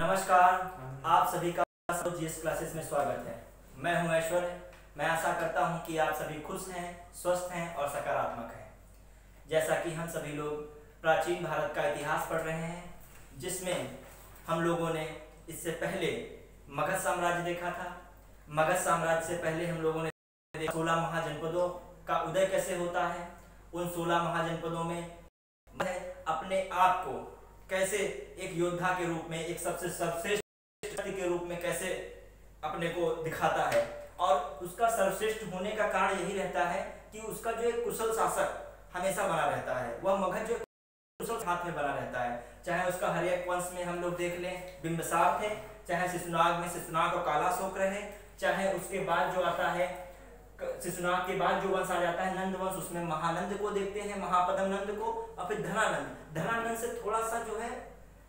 नमस्कार, आप सभी का जीएस क्लासेस में स्वागत है। मैं हूं ऐश्वर्य। मैं आशा करता हूं कि आप सभी खुश हैं, स्वस्थ हैं और सकारात्मक हैं। जैसा कि हम सभी लोग प्राचीन भारत का इतिहास पढ़ रहे हैं, जिसमें हम लोगों ने इससे पहले मगध साम्राज्य देखा था। मगध साम्राज्य से पहले हम लोगों ने 16 महाजनपदों का उदय कैसे होता है। उन 16 महाजनपदों में अपने आप को कैसे एक योद्धा के रूप में, एक सबसे सर्वश्रेष्ठ के रूप में कैसे अपने को दिखाता है। और उसका सर्वश्रेष्ठ होने का कारण यही रहता है कि उसका जो एक कुशल शासक हमेशा बना रहता है। वह मगध जो कुशल हाथ में बना रहता है। चाहे उसका हर एक वंश में हम लोग देख लें, बिंबिसार थे, चाहे शिशुनाग में शिशुनाग और कालाशोक रहे, चाहे उसके बाद जो आता है शिशुनाग के बाद जो वंश आ जाता है नंद वंश, उसमें महानंद को देखते हैं, महापद्म नंद को, और फिर धनानंद। धनानंद से थोड़ा सा जो है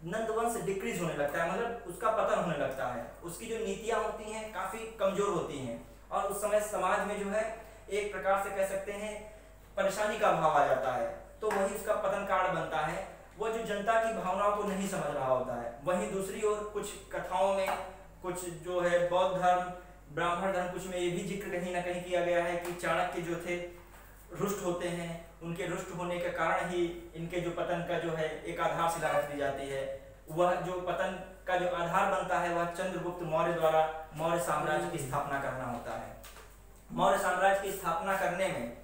नंद वंश डिक्रीज होने लगता है, मतलब उसका पतन होने लगता है। उसकी जो नीतियां होती हैं काफी कमजोर होती हैं और उस समय समाज में जो है एक प्रकार से कह सकते हैं परेशानी का भाव आ जाता है। तो वही उसका पतन कारण बनता है। वो जो जनता की भावनाओं को नहीं समझ रहा होता है। वहीं दूसरी ओर कुछ कथाओं में, कुछ जो है बौद्ध धर्म, ब्राह्मण धर्म, कुछ में ये भी जिक्र कहीं ना कहीं किया गया है कि चाणक्य जो थे रुष्ट होते हैं। उनके रुष्ट होने के कारण ही इनके जो पतन का जो है एक आधारशिला रख दी जाती है। वह जो पतन का जो आधार बनता है वह चंद्रगुप्त मौर्य द्वारा मौर्य साम्राज्य की स्थापना करना होता है। मौर्य साम्राज्य की स्थापना करने में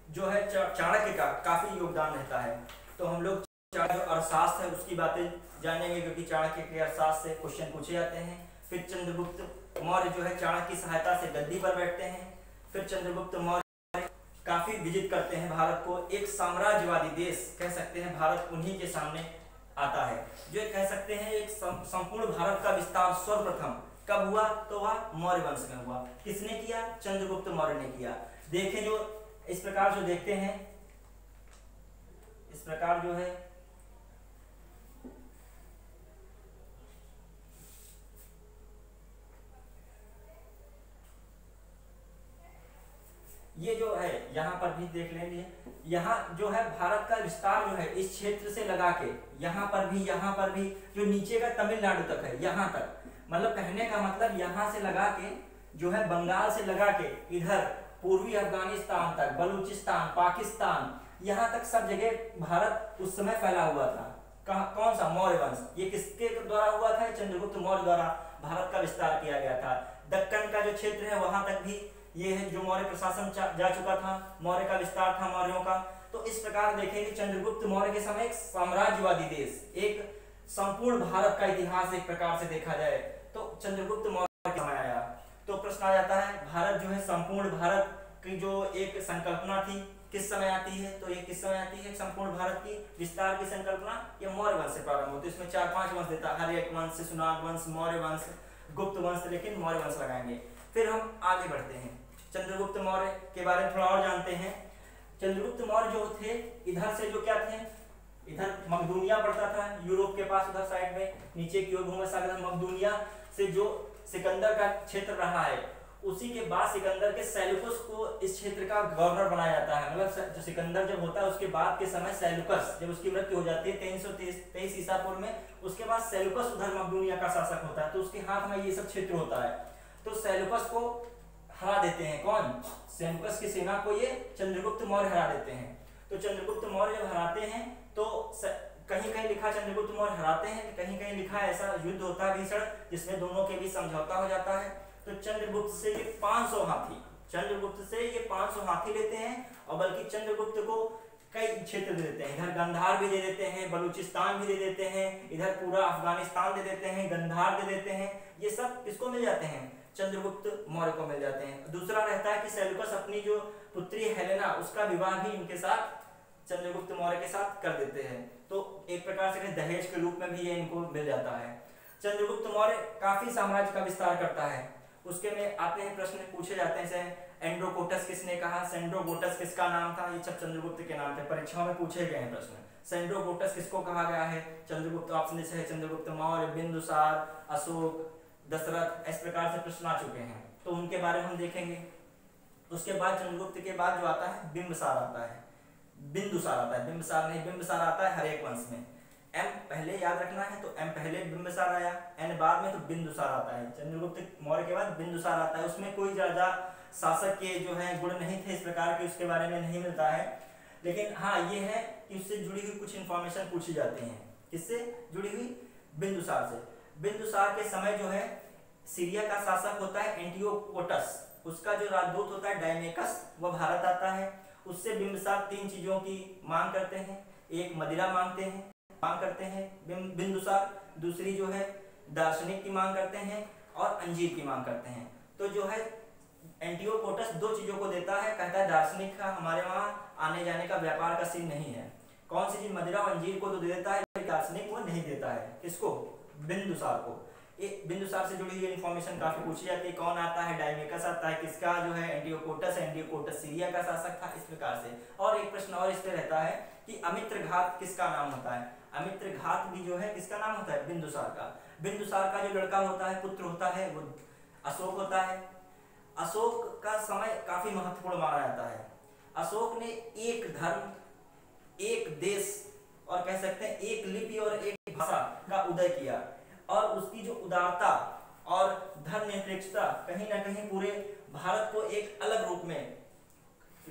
जो है चाणक्य का काफी योगदान रहता है। तो हम लोग जो अर्थशास्त्र है उसकी बातें जानेंगे, क्योंकि चाणक्य के अर्थशास्त्र से क्वेश्चन पूछे जाते हैं। फिर चंद्रगुप्त मौर्य जो है चाणक्य की सहायता से गद्दी पर बैठते हैं। फिर चंद्रगुप्त मौर्य काफी विजित करते हैं भारत को। एक साम्राज्यवादी देश कह सकते हैं भारत उन्हीं के सामने आता है। जो कह सकते हैं एक संपूर्ण भारत का विस्तार सर्वप्रथम कब हुआ, तो वह मौर्य वंश में हुआ। किसने किया? चंद्रगुप्त मौर्य ने किया। देखें जो इस प्रकार जो देखते हैं, इस प्रकार जो है ये जो है यहाँ पर भी देख लेंगे। यहाँ जो है भारत का विस्तार जो है इस क्षेत्र से लगा के यहाँ पर भी जो नीचे का तमिलनाडु तक है, यहाँ तक, मतलब कहने का मतलब यहाँ से लगा के जो है बंगाल से लगा के इधर पूर्वी अफगानिस्तान तक, बलूचिस्तान, पाकिस्तान, यहाँ तक सब जगह भारत उस समय फैला हुआ था। कौन सा? मौर्य वंश। ये किसके द्वारा हुआ था? चंद्रगुप्त मौर्य द्वारा भारत का विस्तार किया गया था। दक्कन का जो क्षेत्र है वहां तक भी ये है जो मौर्य प्रशासन जा चुका था, मौर्य का विस्तार था मौर्यों का। तो इस प्रकार देखेंगे चंद्रगुप्त मौर्य के समय एक साम्राज्यवादी देश, एक संपूर्ण भारत का इतिहास एक प्रकार से देखा जाए तो चंद्रगुप्त मौर्य के समय आया। तो प्रश्न आ जाता है भारत जो है संपूर्ण भारत की जो एक संकल्पना थी किस समय आती है? तो ये किस समय आती है संपूर्ण भारत की विस्तार की संकल्पना? ये मौर्य वंश से प्रारंभ होती है। इसमें 4-5 वंश देता है, हर्यक वंश, शिशुनाग वंश, मौर्य वंश, गुप्त वंश, लेकिन मौर्य वंश लगाएंगे। फिर हम आगे बढ़ते हैं, चंद्रगुप्त मौर्य के बारे में थोड़ा और जानते हैं। चंद्रगुप्त मौर्य जो थे इधर से जो क्या थे, इधर मकदूनिया पड़ता था, यूरोप के पास उधर साइड में नीचे की ओर भूमध्य मकदूनिया से जो सिकंदर का क्षेत्र रहा है, उसी के बाद सिकंदर के सेल्यूकस को इस क्षेत्र का गवर्नर बनाया जाता है। मतलब जो सिकंदर जब होता है उसके बाद के समय सेल्यूकस, जब उसकी मृत्यु हो जाती है 323 ईसा पूर्व में, उसके बाद सेल्यूकस उधर मकदूनिया का शासक होता है। तो उसके हाथ में ये सब क्षेत्र होता है। तो सेल्यूकस को हरा देते हैं। कौन? सेल्यूकस की सेना को ये चंद्रगुप्त मौर्य हरा देते हैं। तो चंद्रगुप्त मौर्य जब हराते हैं तो कहीं कहीं लिखा चंद्रगुप्त मौर्य हराते हैं, कहीं कहीं लिखा ऐसा युद्ध होता है भीषण जिसमें दोनों के बीच समझौता हो जाता है। तो चंद्रगुप्त से ये 500 हाथी, चंद्रगुप्त से ये 500 हाथी लेते हैं, और बल्कि चंद्रगुप्त को कई क्षेत्र दे देते हैं। इधर गंधार भी दे देते हैं, बलूचिस्तान भी दे देते हैं, इधर पूरा अफगानिस्तान दे देते हैं, गंधार दे देते हैं। ये सब किसको मिल जाते हैं? चंद्रगुप्त मौर्य को मिल जाते हैं। दूसरा रहता है कि सेल्यूकस अपनी जो पुत्री हेलेना उसका विवाह भी इनके साथ चंद्रगुप्त मौर्य के साथ कर देते हैं। तो एक प्रकार से दहेज के रूप में भी ये इनको मिल जाता है। चंद्रगुप्त मौर्य काफी साम्राज्य का विस्तार करता है। उसके में आते हैं प्रश्न पूछे जाते हैं, जैसे एंड्रोकोटस किसने कहा, सेंड्रोकोटस किसका नाम था, ये सब चंद्रगुप्त के नाम थे। परीक्षाओं में पूछे गए हैं प्रश्न। सेंड्रोकोटस किसको कहा गया है? चंद्रगुप्त। ऑप्शन है चंद्रगुप्त मौर्य, बिंदुसार, अशोक, दशरथ, इस प्रकार से प्रश्न आ चुके हैं, तो उनके बारे में हम देखेंगे। उसके बाद चंद्रगुप्त के बाद जो आता है बिंबिसार आता है, बिंदुसार आता है, बिंबिसार नहीं, बिंबिसार आता है हर्यक वंश में। एम पहले याद रखना है, तो एम पहले बिंबिसार आया, एन बाद में, तो बिंदुसार आता है। चंद्रगुप्त मौर्य के बाद बिंदुसार आता है। उसमें कोई ज्यादा शासक के जो है गुण नहीं थे इस प्रकार के, उसके बारे में नहीं मिलता है। लेकिन हाँ ये है कि उससे जुड़ी हुई कुछ इंफॉर्मेशन पूछी जाती हैं। किससे जुड़ी हुई? बिंदुसार से। बिंदुसार के समय जो है सीरिया का शासक होता है एंटियोकोटस, उसका जो राजदूत होता है डायमेकस, वह भारत आता है। उससे बिंबिसार तीन चीजों की मांग करते हैं, एक मदिरा मांग करते हैं बिंदुसार, दूसरी जो है दार्शनिक की मांग करते हैं और अंजीर की मांग करते हैं। तो जो है एंटियोकोटस दो चीजों को देता है, कहता है दार्शनिक का हमारे वहाँ आने जाने का व्यापार का सीन नहीं है। कौन सी चीज? मदिरा और अंजीर को तो दे देता है, दार्शनिक वो नहीं देता है। किसको? बिंदुसार को। बिंदुसार से जुड़ी हुई इन्फॉर्मेशन काफी पूछी जाती है। कौन आता है? डायमेकस आता है। किसका जो है? एंटियोकोटस सीरिया का शासक था, इस प्रकार से। और एक प्रश्न और इस पे रहता है कि अमित्रघात किसका नाम होता है? अमित्रघात भी जो है किसका नाम होता है? बिंदुसार का। बिंदुसार का जो लड़का होता है, पुत्र होता है, वो अशोक होता है। अशोक का समय काफी महत्वपूर्ण माना जाता है। अशोक ने एक धर्म, एक देश और कह सकते हैं एक लिपि और एक भाषा का उदय किया, और उसकी जो उदारता और धर्मनिरपेक्षता कहीं ना कहीं पूरे भारत को एक अलग रूप में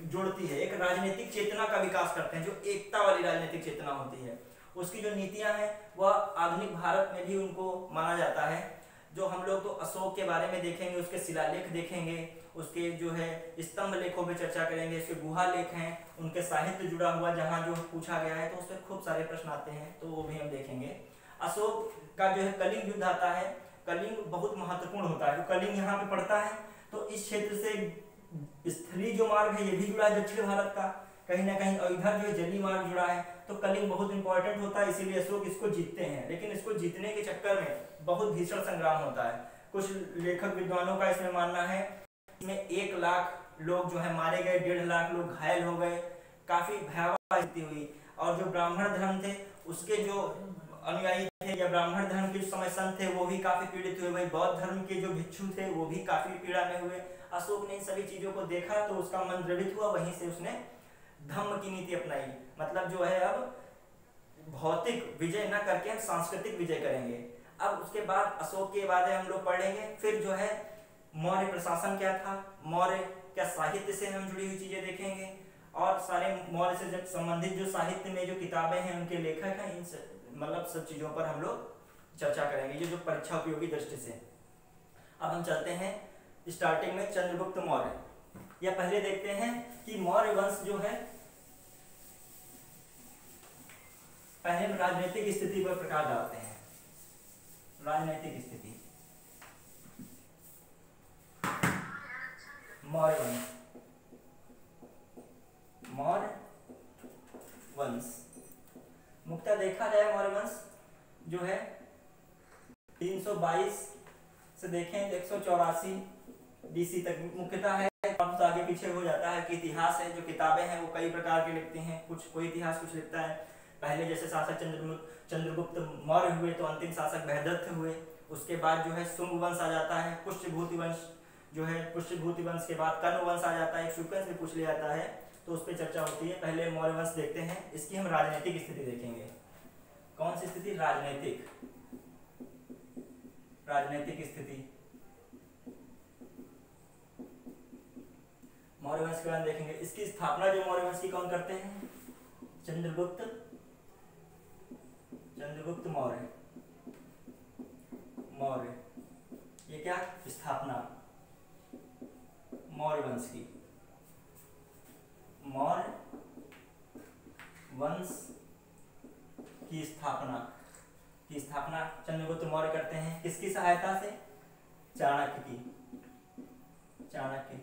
जोड़ती है। एक राजनीतिक चेतना का विकास करते हैं, जो एकता वाली राजनीतिक चेतना होती है। उसकी जो नीतियां हैं वह आधुनिक भारत में भी उनको माना जाता है। जो हम लोग तो अशोक के बारे में देखेंगे, उसके शिलालेख देखेंगे, उसके जो है स्तंभ लेखों पे चर्चा करेंगे, उसके गुहा लेख हैं, उनके साहित्य जुड़ा हुआ जहाँ जो पूछा गया है, तो उस पर खूब सारे प्रश्न आते हैं, तो वो भी हम देखेंगे। अशोक का जो है कलिंग युद्ध आता है। कलिंग बहुत महत्वपूर्ण होता है। तो कलिंग यहाँ पे पड़ता है, तो इस क्षेत्र से स्थलीय जो मार्ग है ये भी जुड़ा है दक्षिण भारत का कहीं ना कहीं, और इधर जो है जलीय मार्ग जुड़ा है। तो कलिंग बहुत इंपॉर्टेंट होता है, इसीलिए अशोक इसको जीतते हैं। लेकिन इसको जीतने के चक्कर में बहुत भीषण संग्राम होता है। कुछ लेखक विद्वानों का इसमें मानना है इसमें 1 लाख लोग जो है मारे गए, 1.5 लाख लोग घायल हो गए, काफी भयावह स्थिति हुई। और जो ब्राह्मण धर्म थे उसके जो अनुयायी थे, या ब्राह्मण धर्म के जो समय संत थे, वो भी काफी पीड़ित हुए। वही बौद्ध धर्म के जो भिक्षु थे वो भी काफी पीड़ा में हुए। अशोक ने इन सभी चीजों को देखा तो उसका मन द्रवित हुआ, वहीं से उसने धम्म की नीति अपनाई। मतलब जो है अब भौतिक विजय न करके हम सांस्कृतिक विजय करेंगे। अब उसके बाद अशोक के बाद हम लोग पढ़ेंगे फिर जो है मौर्य प्रशासन क्या था, मौर्य क्या साहित्य से हम जुड़ी हुई चीजें देखेंगे, और सारे मौर्य से जब संबंधित जो साहित्य में जो किताबें हैं, उनके लेखक हैं, इन मतलब सब चीजों पर हम लोग चर्चा करेंगे, ये जो परीक्षा उपयोगी दृष्टि से। अब हम चलते हैं स्टार्टिंग में चंद्रगुप्त मौर्य, या पहले देखते हैं कि मौर्य वंश जो है पहले राजनीतिक स्थिति पर प्रकाश डालते हैं। राजनीतिक स्थिति मौर्य वंश, मौर्य वंश मुख्यतः देखा जाए मौर्य वंश जो है 322 से देखें 184 BC तक मुख्यतः है। तो आगे पीछे हो जाता है कि इतिहास है, जो किताबें हैं वो कई प्रकार के लिखते हैं, कुछ कोई इतिहास कुछ लिखता है। पहले जैसे शासक चंद्रगुप्त मौर्य हुए तो अंतिम शासक बृहदत्त हुए। उसके बाद जो है शुंग वंश आ जाता है, पुष्यभूति वंश जो है, पुष्यभूति वंश के बाद कण्व वंश आ जाता है, एक सीक्वेंस में पूछ लिया जाता है तो उस पर चर्चा होती है। पहले मौर्य वंश देखते हैं, इसकी हम राजनीतिक स्थिति देखेंगे। कौन सी स्थिति? राजनीतिक, राजनीतिक स्थिति मौर्य वंश के बारे में देखेंगे। इसकी स्थापना जो मौर्य वंश की कौन करते हैं? चंद्रगुप्त मौर्य। मौर्य ये क्या स्थापना मौर्य वंश की, मौर्य वंश की स्थापना चंद्रगुप्त मौर्य करते हैं। किसकी सहायता से? चाणक्य की। चाणक्य,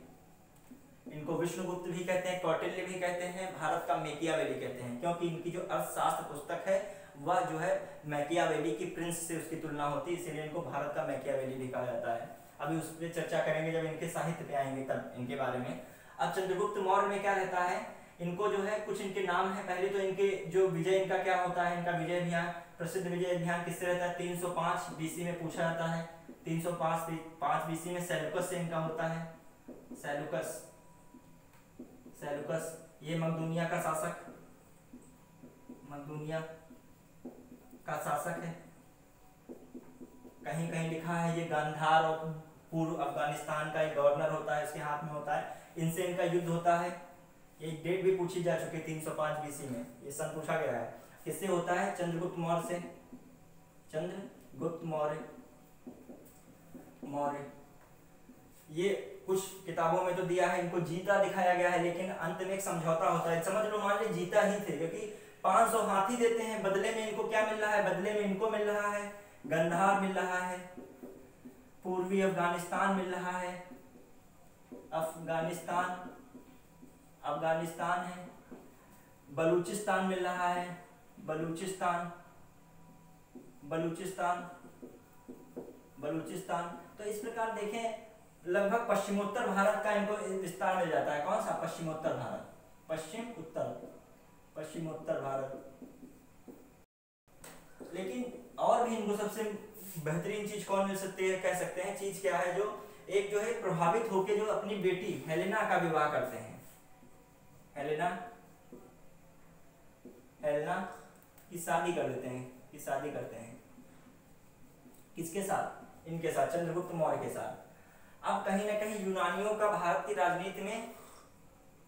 इनको विष्णुगुप्त भी कहते हैं, कौटिल्य भी कहते हैं, भारत का मैकियावेली कहते हैं, क्योंकि इनकी जो अर्थशास्त्र पुस्तक है वह जो है मैकियावेली की प्रिंस से उसकी तुलना होती है, इसीलिए इनको भारत का मैकियावेली भी कहा जाता है। अभी उस पर चर्चा करेंगे जब इनके साहित्य पे आएंगे तब इनके बारे में। अब चंद्रगुप्त मौर्य में क्या रहता है, इनको जो है कुछ इनके नाम है। पहले तो इनके जो विजय इनका क्या होता है, इनका विजय अभियान, प्रसिद्ध विजय अभियान किससे रहता है? 305 BC में पूछा जाता है। 305 BC में सेल्यूकस से इनका होता है। सेल्यूकस ये मकदूनिया का शासक, मकदूनिया का शासक है। कहीं कहीं लिखा है ये गांधार और पूर्व अफगानिस्तान का एक गवर्नर होता है, उसके हाथ में होता है, इनसे इनका युद्ध होता है। ये डेट भी पूछी जा चुकी 305 BC में, ये सन पूछा गया है। किससे होता है? चंद्रगुप्त मौर्य से। चंद्रगुप्त मौर्य ये कुछ किताबों में तो दिया है इनको जीता दिखाया गया है, लेकिन अंत में एक समझौता होता है। समझ लो, मान लीजिए जीता ही थे, क्योंकि 500 हाथी देते हैं, बदले में इनको क्या मिल रहा है? बदले में इनको मिल रहा है गंधार मिल रहा है, पूर्वी अफगानिस्तान मिल रहा है, अफगानिस्तान है, बलूचिस्तान मिल रहा है, बलूचिस्तान। तो इस प्रकार देखें लगभग पश्चिमोत्तर भारत का इनको विस्तार मिल जाता है। कौन सा? पश्चिमोत्तर भारत, पश्चिमोत्तर भारत। लेकिन और भी इनको सबसे बेहतरीन चीज कौन मिल सकती है? कह सकते हैं चीज क्या है, जो एक जो है प्रभावित होकर जो अपनी बेटी हेलेना का विवाह करते हैं। हेलेना की शादी कर देते हैं, किसके साथ? इनके साथ, चंद्रगुप्त मौर्य के साथ। अब कहीं ना कहीं यूनानियों का भारत की राजनीति में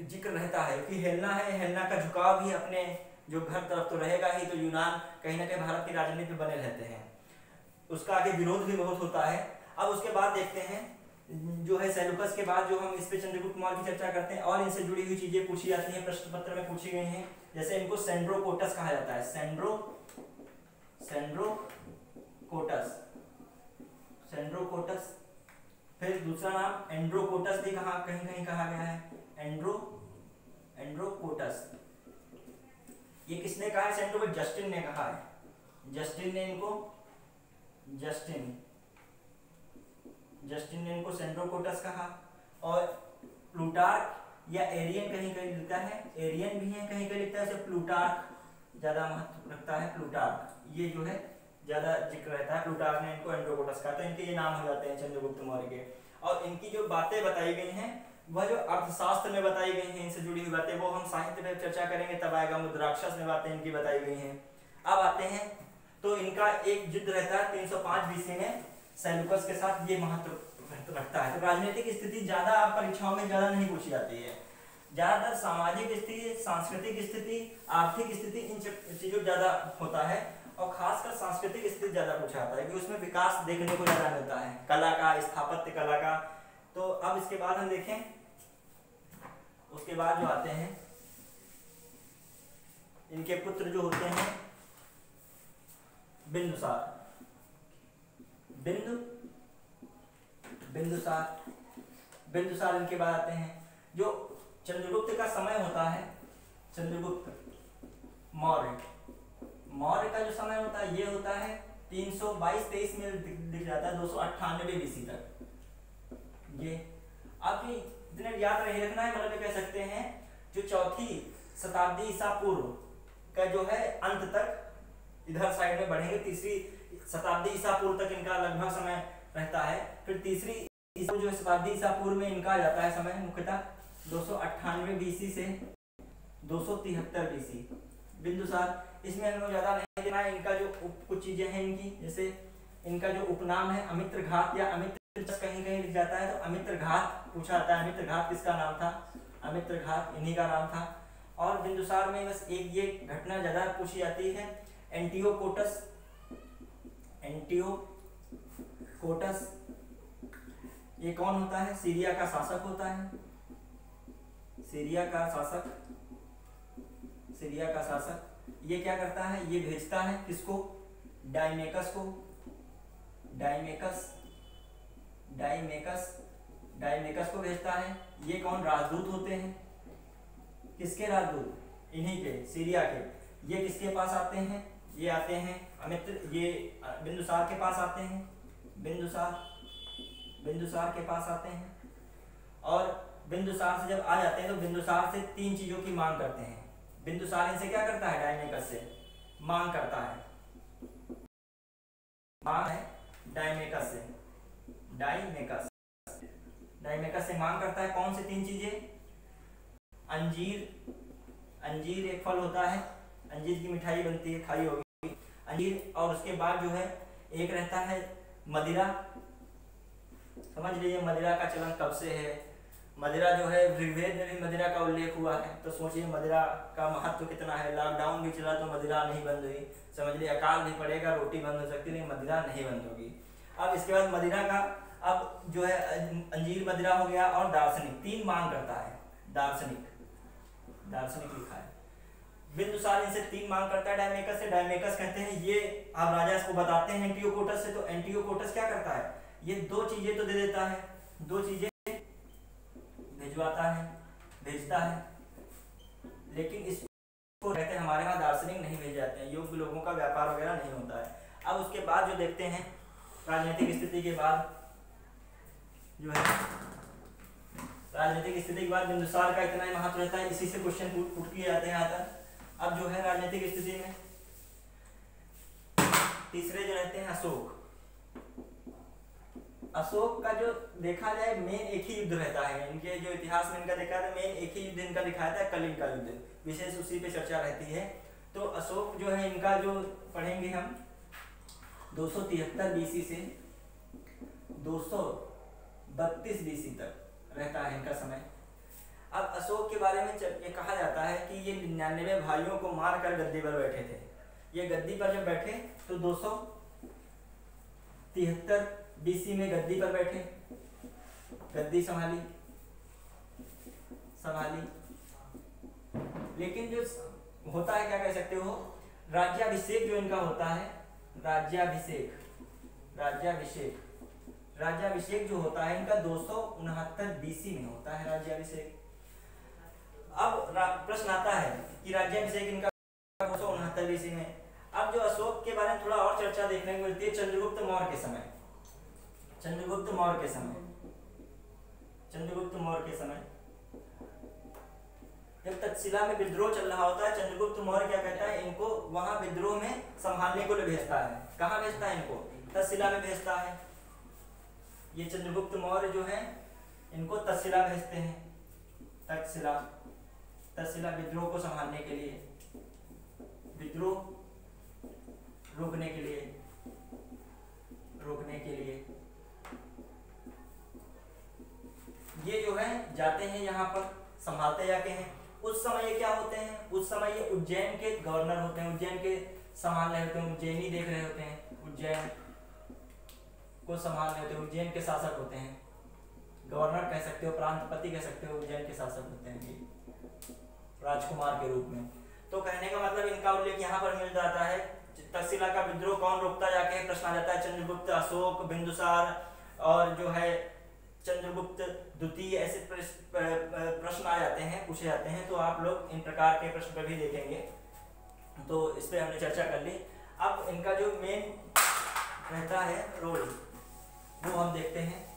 जिक्र रहता है कि हेलेना है, हेलेना का झुकाव भी अपने जो घर तरफ तो रहेगा ही, तो यूनान कहीं ना कहीं भारत की राजनीति में बने रहते हैं, उसका आगे विरोध भी बहुत होता है। अब उसके बाद देखते हैं जो है सेल्यूकस के बाद जो हम इस पे चंद्रगुप्त मौर्य की चर्चा करते हैं, और इनसे जुड़ी हुई चीजें पूछी जाती हैं, प्रश्न पत्र में पूछी गई हैं। जैसे इनको सेंड्रोकोटस कहा जाता है, सेंड्रोकोटस। फिर दूसरा नाम एंड्रोकोटस भी कहीं कहीं कहा गया है, एंड्रोकोटस। ये किसने कहा है? सेंड्रोकोटस जस्टिन ने कहा है, जस्टिन ने इनको सेंड्रोकोटस कहा। और प्लूटार्क या एरियन कहीं कहीं लिखता है, एरियन भी है कहीं कहीं लिखता है, उसे प्लूटार्क ज्यादा महत्व रखता है। प्लूटार्क ये जो है ज्यादा जिक्र रहता है, प्लूटार्क ने इनको एंड्रोकोटस कहा। तो इनके ये नाम हो जाते हैं चंद्रगुप्त मौर्य के। और इनकी जो बातें बताई गई हैं वह जो अर्थशास्त्र में बताई गई हैं, इनसे जुड़ी हुई बातें, वो हम साहित्य में चर्चा करेंगे तब आएगा। मुद्राक्षस में बातें इनकी बताई गई हैं। अब आते हैं तो इनका एक युद्ध रहता है 305 BC में सेल्यूकस के साथ, ये महत्व रखता है। तो राजनीतिक स्थिति ज्यादा परीक्षाओं में ज्यादा नहीं पूछी जाती है, ज्यादातर सामाजिक स्थिति, सांस्कृतिक स्थिति, आर्थिक स्थिति, इन चीजों ज्यादा होता है। और खासकर सांस्कृतिक स्थिति ज्यादा पूछा जाता है कि उसमें विकास देखने को ज्यादा मिलता है, कला का, स्थापत्य कला का। तो अब इसके बाद हम देखें, उसके बाद जो आते हैं इनके पुत्र जो होते हैं बिंदुसार इनके बाद आते हैं। जो चंद्रगुप्त का समय होता है, चंद्रगुप्त मौर्य का जो समय होता है ये होता है 322-23 में दिख जाता है 298 BC तक। ये आप इतने याद नहीं रखना है, मतलब कह सकते हैं जो चौथी शताब्दी ईसा पूर्व का जो है अंत तक इधर साइड में बढ़ेंगे, तीसरी शताब्दी ईसा पूर्व तक इनका लगभग समय रहता है। फिर तीसरी जो शताब्दी ईसा पूर्व में इनका आ जाता है समय मुख्यतः 298 BC से 273 BC। बिंदुसार, इसमें हमें ज्यादा नहीं देना है। इनका जो कुछ चीजें हैं इनकी, जैसे इनका जो उपनाम है अमित्र घात या अमित्र, कहीं कहीं लिख जाता है तो अमित्र घात पूछा जाता है। अमित्र घात किसका नाम था? अमित्र घात इन्हीं का नाम था। और बिंदुसार में बस एक ये घटना ज्यादा पूछी जाती है, एंटियोकोटस। ये कौन होता है? सीरिया का शासक होता है, सीरिया का शासक। ये क्या करता है? ये भेजता है किसको? डायमेकस को। डायमेकस को भेजता है। ये कौन? राजदूत होते हैं। किसके राजदूत? इन्हीं के, सीरिया के। ये किसके पास आते हैं? ये आते हैं ये बिंदुसार के पास आते हैं, बिंदुसार के पास आते हैं। और बिंदुसार से जब आ जाते हैं तो बिंदुसार से 3 चीजों की मांग करते हैं। बिंदुसार इनसे क्या करता है? डायमेकस से मांग करता है, डायमेकस से मांग करता है। कौन सी 3 चीजें? अंजीर एक फल होता है, अंजीर की मिठाई बनती है, खाई होगी। अंजीर, और उसके बाद जो है एक रहता है मदिरा। समझ लीजिए मदिरा का चलन कब से है। मदिरा जो है ऋग्वेद में भी मदिरा का उल्लेख हुआ है, तो सोचिए मदिरा का महत्व कितना है। लॉकडाउन भी चला तो मदिरा नहीं बंद हुई, समझ लीजिए अकाल भी पड़ेगा, रोटी बंद हो सकती है, लेकिन मदिरा नहीं बंद होगी। अब इसके बाद मदिरा का अब जो है अंजीर मदिरा हो गया, और दार्शनिक 3 मांग करता है। दार्शनिक लिखा है। बिंदुसार इनसे 3 मांग करता है डायमेकस से। डायमेकस कहते हैं ये, आप राजा इसको बताते हैं एंटियोकोटस से, तो एंटियोकोटस क्या करता है, ये 2 चीजें तो दे देता है, 2 चीजें भिजवाता है, भेजता है, लेकिन इसको कहते हैं हमारे यहाँ दार्शनिक नहीं भेज जाते हैं, योग्य लोगों का व्यापार वगैरह नहीं होता है। अब उसके बाद जो देखते हैं राजनीतिक स्थिति के बाद जो है, राजनीतिक स्थिति के बाद बिंदुसार का इतना ही महत्व रहता है, इसी से क्वेश्चन पुट किए जाते हैं यहाँ तक। अब जो है राजनीतिक स्थिति में तीसरे जो रहते हैं अशोक। अशोक का जो देखा जाए मेन एक ही युद्ध रहता है, इनके जो इतिहास में इनका देखा है मेन एक ही युद्ध इनका दिखाया था, कलिंग का युद्ध, विशेष उसी पे चर्चा रहती है। तो अशोक जो है इनका जो पढ़ेंगे हम 273 बीसी से 232 बीसी तक रहता है इनका समय। अब अशोक के बारे में ये कहा जाता है कि ये 99 भाइयों को मारकर गद्दी पर बैठे थे। ये गद्दी पर जब बैठे तो 273 बीसी में गद्दी पर बैठे, गद्दी संभाली, लेकिन जो होता है क्या कह सकते हो, राज्याभिषेक जो इनका होता है, राज्याभिषेक जो होता है इनका 269 बीसी में होता है राज्याभिषेक। अब प्रश्न आता है कि राज्याभिषेक इनका 269 बीसी में। अब जो अशोक के बारे में थोड़ा और चर्चा देखने को मिलती है चंद्रगुप्त मौर्य के समय। चंद्रगुप्त मौर्य के समय जब तक्षशिला में विद्रोह चल रहा होता है, चंद्रगुप्त मौर्य क्या कहता है, इनको वहां विद्रोह में संभालने को भेजता है। कहाँ भेजता है इनको, तक्षशिला में भेजता है। ये चंद्रगुप्त मौर्य जो है इनको तक्षशिला भेजते हैं, तक्षशिला विद्रोह को संभालने के लिए, विद्रोह रोकने के लिए ये जो है जाते हैं, यहाँ पर संभालते जाके हैं। उस समय ये क्या होते हैं, उस समय ये उज्जैन के गवर्नर होते हैं, उज्जैन के संभाल रहे होते हैं, उज्जैनी देख रहे होते हैं, उज्जैन को संभाल रहे होते हैं, उज्जैन के शासक होते हैं, गवर्नर कह सकते हो, प्रांतपति कह सकते हो, उज्जैन के शासक होते हैं राजकुमार के रूप में। तो कहने का मतलब इनका उल्लेख यहाँ पर मिल जाता है। तक्षशिला का विद्रोह कौन रोकता जाके प्रश्न आ जाता है, चंद्रगुप्त, अशोक, बिंदुसार और जो है चंद्रगुप्त द्वितीय, ऐसे प्रश्न आ जाते हैं, पूछे जाते हैं। तो आप लोग इन प्रकार के प्रश्न पर भी देखेंगे, तो इस पे हमने चर्चा कर ली। अब इनका जो मेन रहता है रोल, वो हम देखते हैं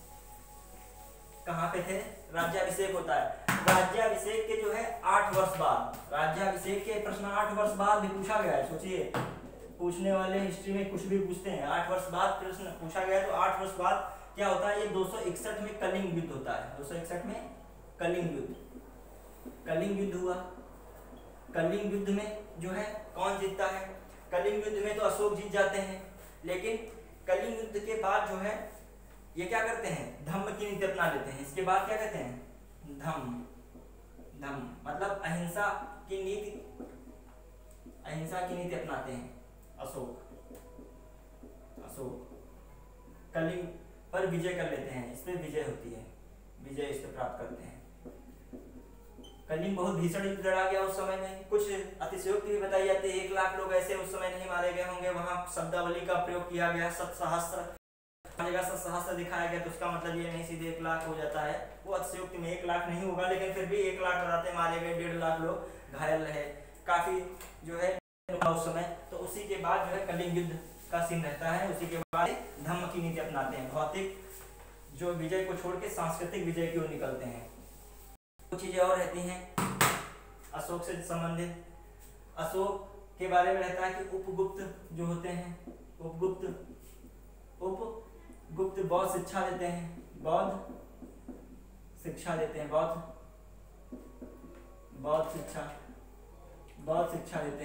कहाँ पे थे। राज्याभिषेक होता है, राज्याभिषेक के जो है 8 वर्ष बाद, राज्याभिषेक के प्रश्न 8 वर्ष बाद भी पूछा गया है। सोचिए पूछने वाले हिस्ट्री में कुछ भी पूछते हैं, 8 वर्ष बाद प्रश्न पूछा गया है। तो 8 वर्ष बाद क्या होता है, ये 261 में कलिंग युद्ध होता है, 261 में कलिंग युद्ध हुआ। कलिंग युद्ध में जो है कौन जीतता है, कलिंग युद्ध में तो अशोक जीत जाते हैं, लेकिन कलिंग युद्ध के बाद जो है ये क्या करते हैं, धम्म की नीति अपना लेते हैं। इसके बाद क्या कहते हैं, धम्म मतलब अहिंसा की नीति अपनाते हैं अशोक कलिंग पर विजय कर लेते हैं, इस पे विजय होती है, विजय इस पे प्राप्त करते हैं। कलिंग बहुत भीषण युद्ध लड़ा गया उस समय में। कुछ अतिशयोक्ति भी बताई जाती है, 1 लाख लोग ऐसे उस समय नहीं मारे गए होंगे, वहां शब्दावली का प्रयोग किया गया, 7 दिखाया गया, तो उसका मतलब ये नहीं सीधे 1 लाख हो जाता है, वो अतिशयोक्ति में 1 लाख नहीं होगा, लेकिन फिर भी 1 लाख डराते मारे गए, 1.5 लाख लोग घायल रहे, काफी जो है उस समय। तो उसी के बाद जो है कलिंग युद्ध का सीन रहता है। उसी के बाद धम्म की नीति अपनाते हैं, भौतिक जो विजय को छोड़ के सांस्कृतिक विजय की ओर निकलते हैं। कुछ चीजें और रहती हैं अशोक से संबंधित। अशोक के बारे में रहता है कि उपगुप्त जो होते हैं, उपगुप्त बौद्ध शिक्षा देते हैं, बौद्ध शिक्षा देते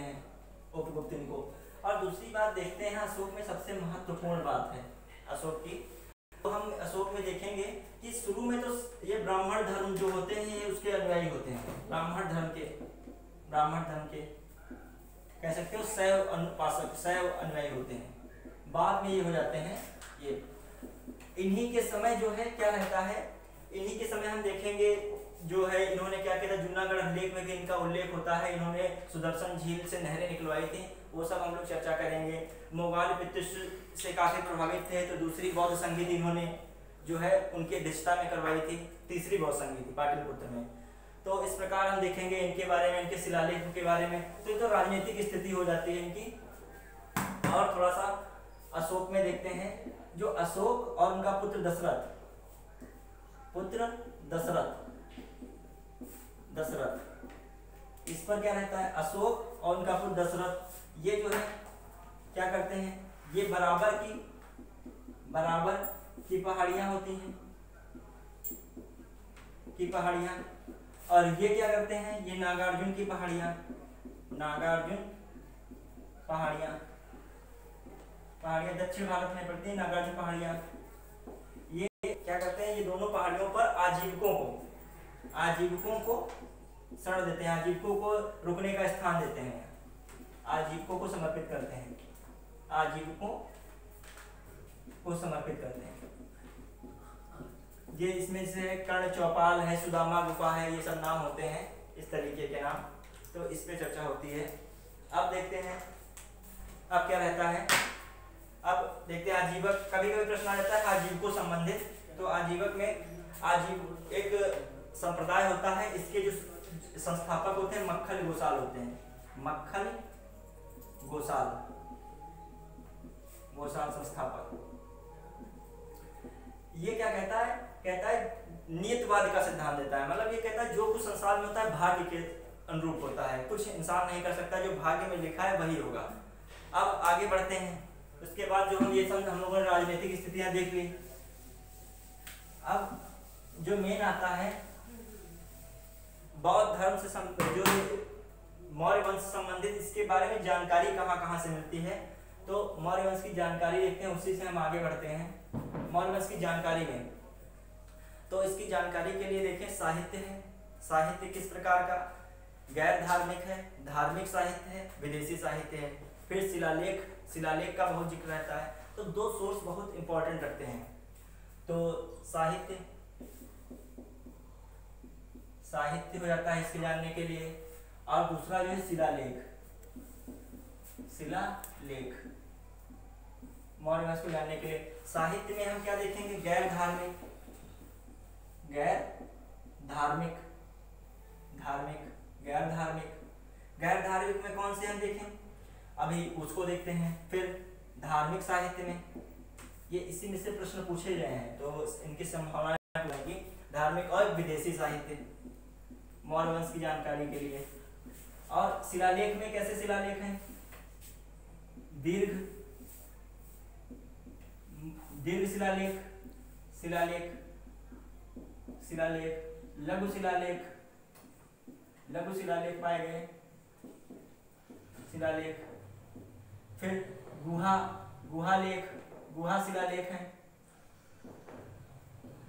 हैं उपगुप्त इनको। और दूसरी बात देखते हैं अशोक में सबसे महत्वपूर्ण बात है अशोक की, तो हम अशोक में देखेंगे कि शुरू में तो ये ब्राह्मण धर्म जो होते हैं ये उसके अनुयायी होते हैं, ब्राह्मण धर्म के कह सकते हो शैव अनुपासक, शैव अनुयायी होते हैं। बाद में ये हो जाते हैं ये, इन्हीं के समय जो है क्या रहता है, इन्हीं के समय हम देखेंगे जो है इन्होंने क्या किया था, जूनागढ़ अभिलेख में भी इनका उल्लेख होता है, इन्होंने सुदर्शन झील से नहरें निकलवाई थी, वो सब हम लोग चर्चा करेंगे। मोगल पितृ से काफी प्रभावित थे, तो दूसरी बौद्ध संगीत इन्होंने जो है उनके दिशा में करवाई थी, तीसरी बौद्ध संगीत पाटलिपुत्र में। तो इस प्रकार हम देखेंगे इनके बारे में, इनके शिलालेख के बारे में। तो ये तो राजनीतिक स्थिति हो जाती है इनकी। और थोड़ा सा अशोक में देखते हैं, जो अशोक और उनका पुत्र दशरथ इस पर क्या रहता है, अशोक और उनका पुत्र दशरथ ये जो है क्या करते हैं, ये बराबर की पहाड़ियां होती हैं और ये क्या करते हैं, ये नागार्जुन की पहाड़ियां दक्षिण भारत में पड़ती है नागार्जुन पहाड़ियां। ये क्या करते हैं, ये दोनों पहाड़ियों पर आजीविकों को शरण देते हैं, आजीविकों को रुकने का स्थान देते हैं, आजीविकों को समर्पित करते हैं, ये इसमें से कर्ण चौपाल है, सुदामा गुफा है, ये सब नाम होते हैं इस तरीके के नाम। तो इस पे चर्चा होती है। अब देखते हैं अब क्या रहता है, अब देखते हैं आजीवक, कभी कभी प्रश्न आ जाता है आजीवकों संबंधित। तो आजीवक में एक संप्रदाय होता है, इसके जो संस्थापक होते हैं मक्खल गोसाल होते हैं, मक्खल गोसाल संस्थापक। ये क्या कहता है नियतवाद का सिद्धांत देता है, मतलब ये कहता है जो कुछ संसार में होता है भाग्य के अनुरूप होता है, कुछ इंसान नहीं कर सकता, जो भाग्य में लिखा है वही होगा। अब आगे बढ़ते हैं, उसके बाद जो हम लोगों ने राजनीतिक स्थितियां देख ली। अब जो मेन आता है बौद्ध धर्म से जो मौर्य वंश से संबंधित, इसके बारे में जानकारी कहाँ से मिलती है। तो मौर्य वंश की जानकारी देखते हैं, उसी से हम आगे बढ़ते हैं। मौर्य वंश की जानकारी में तो इसकी जानकारी के लिए देखें साहित्य है, साहित्य किस प्रकार का, गैर धार्मिक है, धार्मिक साहित्य है, विदेशी साहित्य है। फिर शिलालेख का बहुत जिक्र रहता है। तो दो सोर्स बहुत इंपॉर्टेंट रखते हैं, तो साहित्य हो जाता है इसके जानने के लिए, और दूसरा जो है शिलालेख मौर्य वंश को जानने के लिए। साहित्य में हम क्या देखेंगे, गैर धार्मिक में कौन से हम देखें, अभी उसको देखते हैं। फिर धार्मिक साहित्य में ये इसी में से प्रश्न पूछे गए हैं, तो इनकी संभावना होगी। धार्मिक और विदेशी साहित्य मौर्य वंश की जानकारी के लिए। और शिलालेख में कैसे शिलालेख हैं, दीर्घ शिलालेख, लघु शिलालेख पाए गए शिलालेख। फिर गुहा शिलालेख है,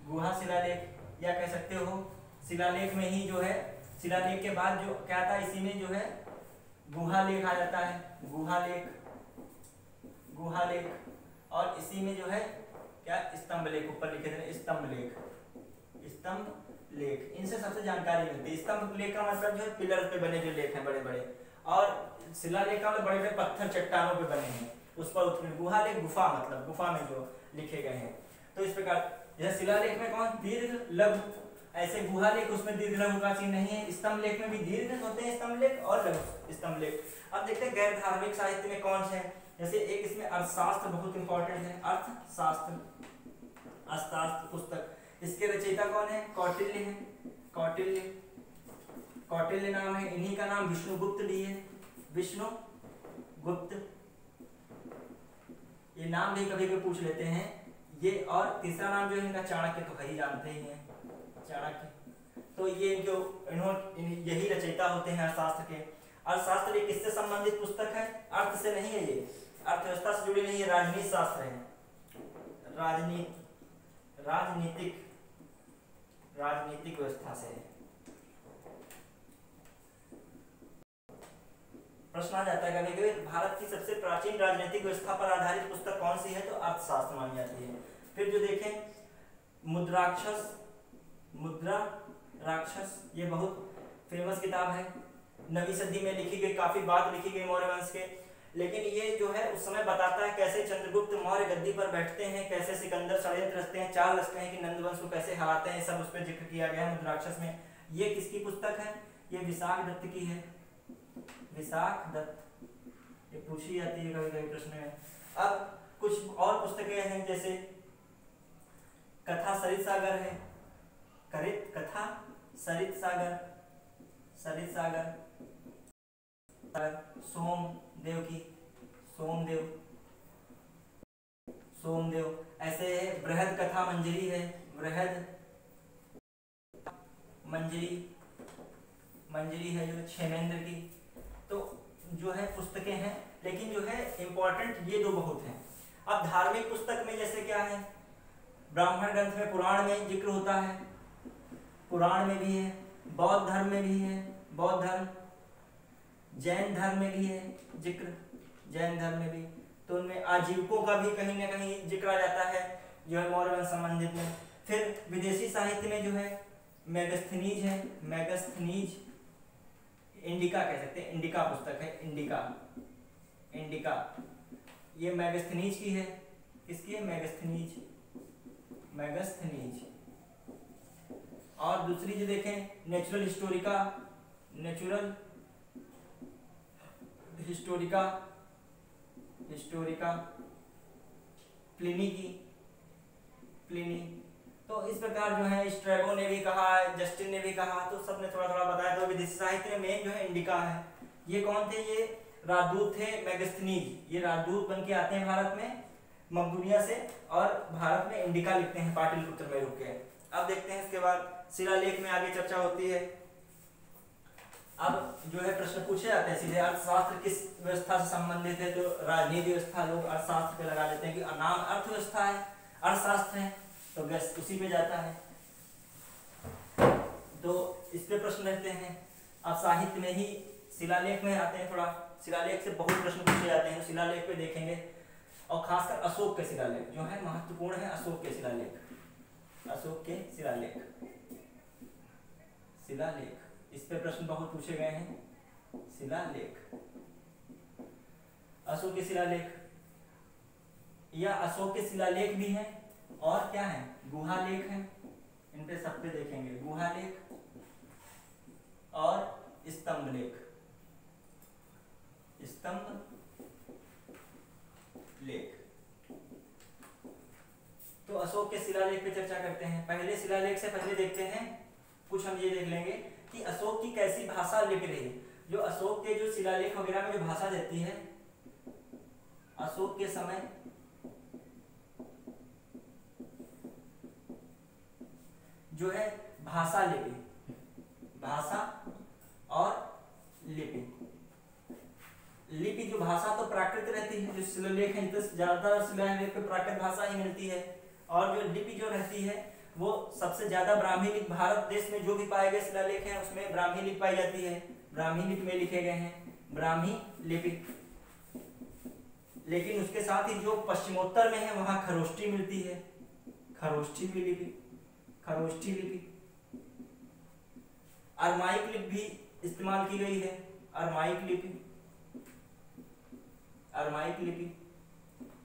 गुहा शिलालेख या कह सकते हो शिलालेख में ही जो है, शिलालेख के बाद जो क्या आता है, इसी में जो है गुहा लेख आ जाता है, गुहा लेख। और इसी में जो है क्या, स्तंभ लेख, ऊपर लिखे थे स्तंभ लेख। इनसे सबसे जानकारी मिलती है। स्तंभ लेख का मतलब जो है पिलर पे बने जो लेख हैं बड़े बड़े, और शिलालेख का मतलब बड़े बड़े पत्थर चट्टानों पे बने हैं उस पर उत्कीर्ण। गुहा लेख गुफा, मतलब गुफा में जो लिखे गए हैं। तो इस प्रकार जैसे शिलालेख में कौन, दीर्घ लघु, ऐसे गुहा लेख उसमें दीर्घ लघु का चिन्ह नहीं है। स्तंभ लेख में भी दीर्घ होते हैं स्तंभ लेख और लघु स्तंभ लेख। अब देखते हैं गैर धार्मिक साहित्य में कौन से हैं। जैसे एक इसमें अर्थशास्त्र बहुत इंपॉर्टेंट है, अर्थशास्त्र पुस्तक। इसके रचयिता कौन है, कौटिल्य है, कौटिल्य नाम है। इन्हीं का नाम विष्णुगुप्त भी है, विष्णुगुप्त, ये नाम भी कभी कभी पूछ लेते हैं ये। और तीसरा नाम जो है इनका चाणक्य, तो वही जानते ही हैं चाणक्य। तो ये इन्होंने यही रचयिता होते हैं अर्थशास्त्र के। अर्थशास्त्र ये किससे संबंधित पुस्तक है? अर्थ से नहीं है, ये अर्थव्यवस्था से जुड़ी नहीं है, राजनीति शास्त्र है, राजनीतिक व्यवस्था से है। प्रश्न आ जाता है कभी कभी, भारत की सबसे प्राचीन राजनीतिक व्यवस्था पर आधारित पुस्तक कौन सी है? तो अर्थशास्त्र मानी जाती है। फिर जो देखें मुद्रा राक्षस, ये बहुत फेमस किताब है, 9वीं सदी में लिखी गई, काफी बाद लिखी गई मौर्य वंश के, लेकिन ये जो है उस समय बताता है कैसे चंद्रगुप्त मौर्य गद्दी पर बैठते हैं, कैसे सिकंदर षड्यंत्र रचते हैं, चाल रचते हैं कि नंद वंश को कैसे हराते हैं, सब उस पर जिक्र किया गया है मुद्राक्षस में। ये किसकी पुस्तक है? ये विशाख दत्त की है, विशाख दत्त, ये पूछी जाती है कभी कभी प्रश्न में। अब कुछ और पुस्तकें हैं, जैसे कथा सरित सागर है, कथा सरित सागर, सोमदेव की, सोमदेव, ऐसे बृहद कथा मंजरी है, बृहद मंजरी है जो क्षेमेंद्र की। तो जो है पुस्तकें हैं, लेकिन जो है इंपॉर्टेंट ये दो बहुत हैं। अब धार्मिक पुस्तक में जैसे क्या है, ब्राह्मण ग्रंथ में, पुराण में जिक्र होता है, पुराण में भी है, बौद्ध धर्म में भी है, बौद्ध धर्म, जैन धर्म में भी है जिक्र, जैन धर्म में भी, तो उनमें आजीविकों का भी कहीं ना कहीं जिक्र आ जाता है जो है मौर्य वंश संबंधित में। फिर विदेशी साहित्य में जो है मैगस्थनीज है, मैगस्थनीज, इंडिका कह सकते हैं, इंडिका पुस्तक है, इंडिका, ये मैगस्थनीज की है, किसकी है? मैगस्थनीज। और दूसरी जो देखें नेचुरल हिस्टोरिका प्लिनी। तो इस प्रकार जो है स्ट्रैबो ने भी कहा, जस्टिन ने भी कहा, तो सबने थोड़ा थोड़ा बताया। तो विदेशी साहित्य में मेन जो है इंडिका है। ये कौन थे? ये राजदूत थे मैगस्थनीज, ये राजदूत बन के आते हैं भारत में मकदूनिया से, और भारत में इंडिका लिखते हैं पाटलिपुत्र में रुक के। अब देखते हैं इसके बाद शिलालेख में आगे चर्चा होती है। अब जो है प्रश्न पूछे जाते हैं सीधे, अर्थशास्त्र किस व्यवस्था से संबंधित है? तो राजनीति व्यवस्था लोग अर्थशास्त्र पे लगा देते हैं कि नाम अर्थव्यवस्था है, अर्थशास्त्र है, तो गैस उसी पे जाता है, तो इस पे प्रश्न रहते हैं। अब साहित्य में ही शिलालेख में आते हैं, थोड़ा शिलालेख से बहुत प्रश्न पूछे जाते हैं, शिलालेख पे देखेंगे, और खासकर अशोक के शिलालेख जो है महत्वपूर्ण है। अशोक के शिलालेख, इस पे प्रश्न बहुत पूछे गए हैं। शिलालेख, अशोक के शिलालेख, या अशोक के शिलालेख भी हैं, और क्या है? गुहालेख है, इन पे सब पे देखेंगे, गुहालेख और स्तंभ लेख, तो अशोक के शिलालेख पे चर्चा करते हैं। पहले शिलालेख से पहले देखते हैं कुछ, हम ये देख लेंगे कि अशोक की कैसी भाषा लिपि रही। जो अशोक के जो शिलालेख वगैरह में जो भाषा देती है, अशोक के समय जो है भाषा और लिपि जो भाषा तो प्राकृत रहती है, जो शिलालेख है तो ज्यादातर शिलालेख पे प्राकृत भाषा ही मिलती है, और जो लिपि जो रहती है वो सबसे ज्यादा ब्राह्मी लिपि, भारत देश में जो भी पाए गए शिलालेख हैं उसमें ब्राह्मी लिपि पाई जाती है, ब्राह्मी लिपि में लिखे गए हैं, ब्राह्मी लिपि। लेकिन उसके साथ ही जो पश्चिमोत्तर में है वहां खरोष्ठी मिलती है, खरोष्ठी लिपि। अरमाइक लिपि भी इस्तेमाल की गई है, अरमाइक लिपि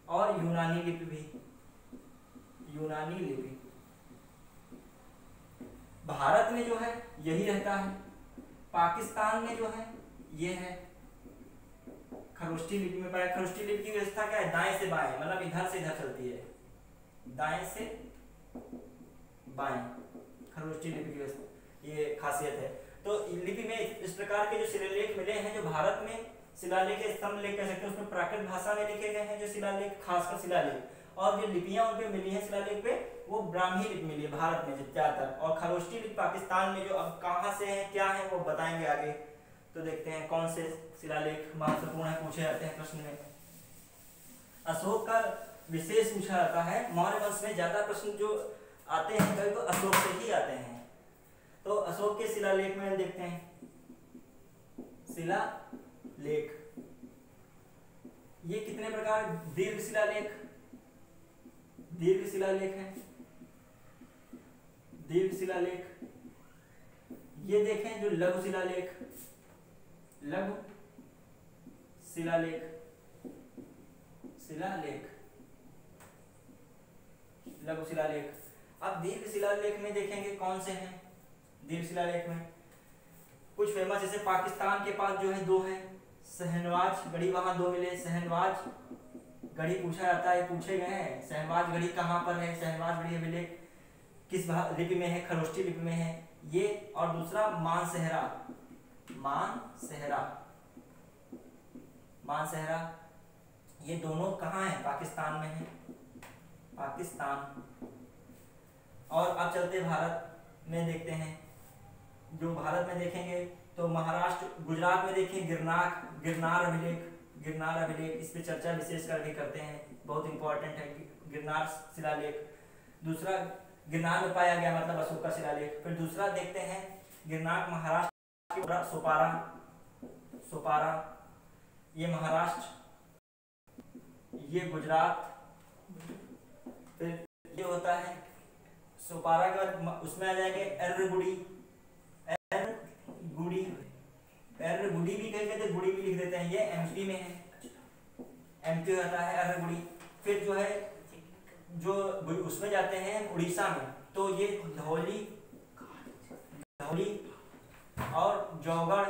और यूनानी लिपि भी, भारत में जो है यही रहता है। पाकिस्तान में जो है ये है खरोष्ठी लिपि में पाया। खरोष्ठी लिपि की व्यवस्था क्या है? दाएं से बाएं, मतलब इधर से इधर चलती है, दाएं से बाएं, खरोष्ठी लिपि की व्यवस्था, ये खासियत है। तो लिपि में इस प्रकार के जो शिलालेख मिले हैं, जो भारत में शिलालेख स्तंभ लेख कह सकते हैं, उसमें प्राकृत भाषा में लिखे गए हैं जो शिलालेख, खासकर शिलालेख, और जो लिपियां उनपे मिली हैं शिलालेख पे वो ब्राह्मी लिपि मिली है भारत में ज्यादातर, और खरोष्ठी लिपि पाकिस्तान में, जो अब कहाँ से है क्या है वो बताएंगे आगे। तो देखते हैं कौन से शिलालेख महत्वपूर्ण है, पूछे जाते हैं प्रश्न में। अशोक का विशेष पूछा जाता है। मौर्य वंश में ज्यादा प्रश्न जो आते हैं कभी तो अशोक से ही आते हैं। तो अशोक के शिलालेख में देखते हैं, शिलालेख ये कितने प्रकार, दीर्घ शिलालेख, दीर्घ शिलालेख है, दीर्घ शिलालेख। ये देखें जो लघु शिलालेख, लघु शिलालेख, शिलालेख, लघु शिलालेख। अब दीर्घ शिलालेख में देखेंगे कौन से हैं। दीर्घ शिलालेख में कुछ फेमस, जैसे पाकिस्तान के पास जो है 2 है, सहनवाज गढ़ी, वहां 2 मिले। सहनवाज गढ़ी पूछा जाता है, पूछे गए हैं सहनवाज गढ़ी कहाँ पर है, सहनवाज गढ़ी अभिलेख किस लिपि में है, खरोष्टी लिपि में है ये। और दूसरा मानसेहरा, मानसेहरा, मानसेहरा, ये दोनों कहाँ है, पाकिस्तान में है, पाकिस्तान। और अब चलते भारत में देखते हैं, जो भारत में देखेंगे तो महाराष्ट्र, गुजरात में देखिए गिरनार अभिलेख, गिरनार अभिलेख, इस पे चर्चा विशेष करके करते हैं, बहुत इंपॉर्टेंट है गिरनार शिलालेख। दूसरा गिरनार में पाया गया मतलब अशोक का शिलालेख। फिर दूसरा देखते हैं गिरनार महाराष्ट्र के, सोपारा, सोपारा ये महाराष्ट्र, ये गुजरात। फिर ये होता है सोपारा के बाद उसमें आ जाएंगे एर्रगुडी, एर्रगुडी, एर्रगुडी भी कहीं कहते, गुड़ी भी लिख देते हैं, ये एमपी में है, एमपी होता है एर्रगुडी। फिर जो है जो उसमें जाते हैं उड़ीसा में, तो ये धौली, धौली और जौगढ़,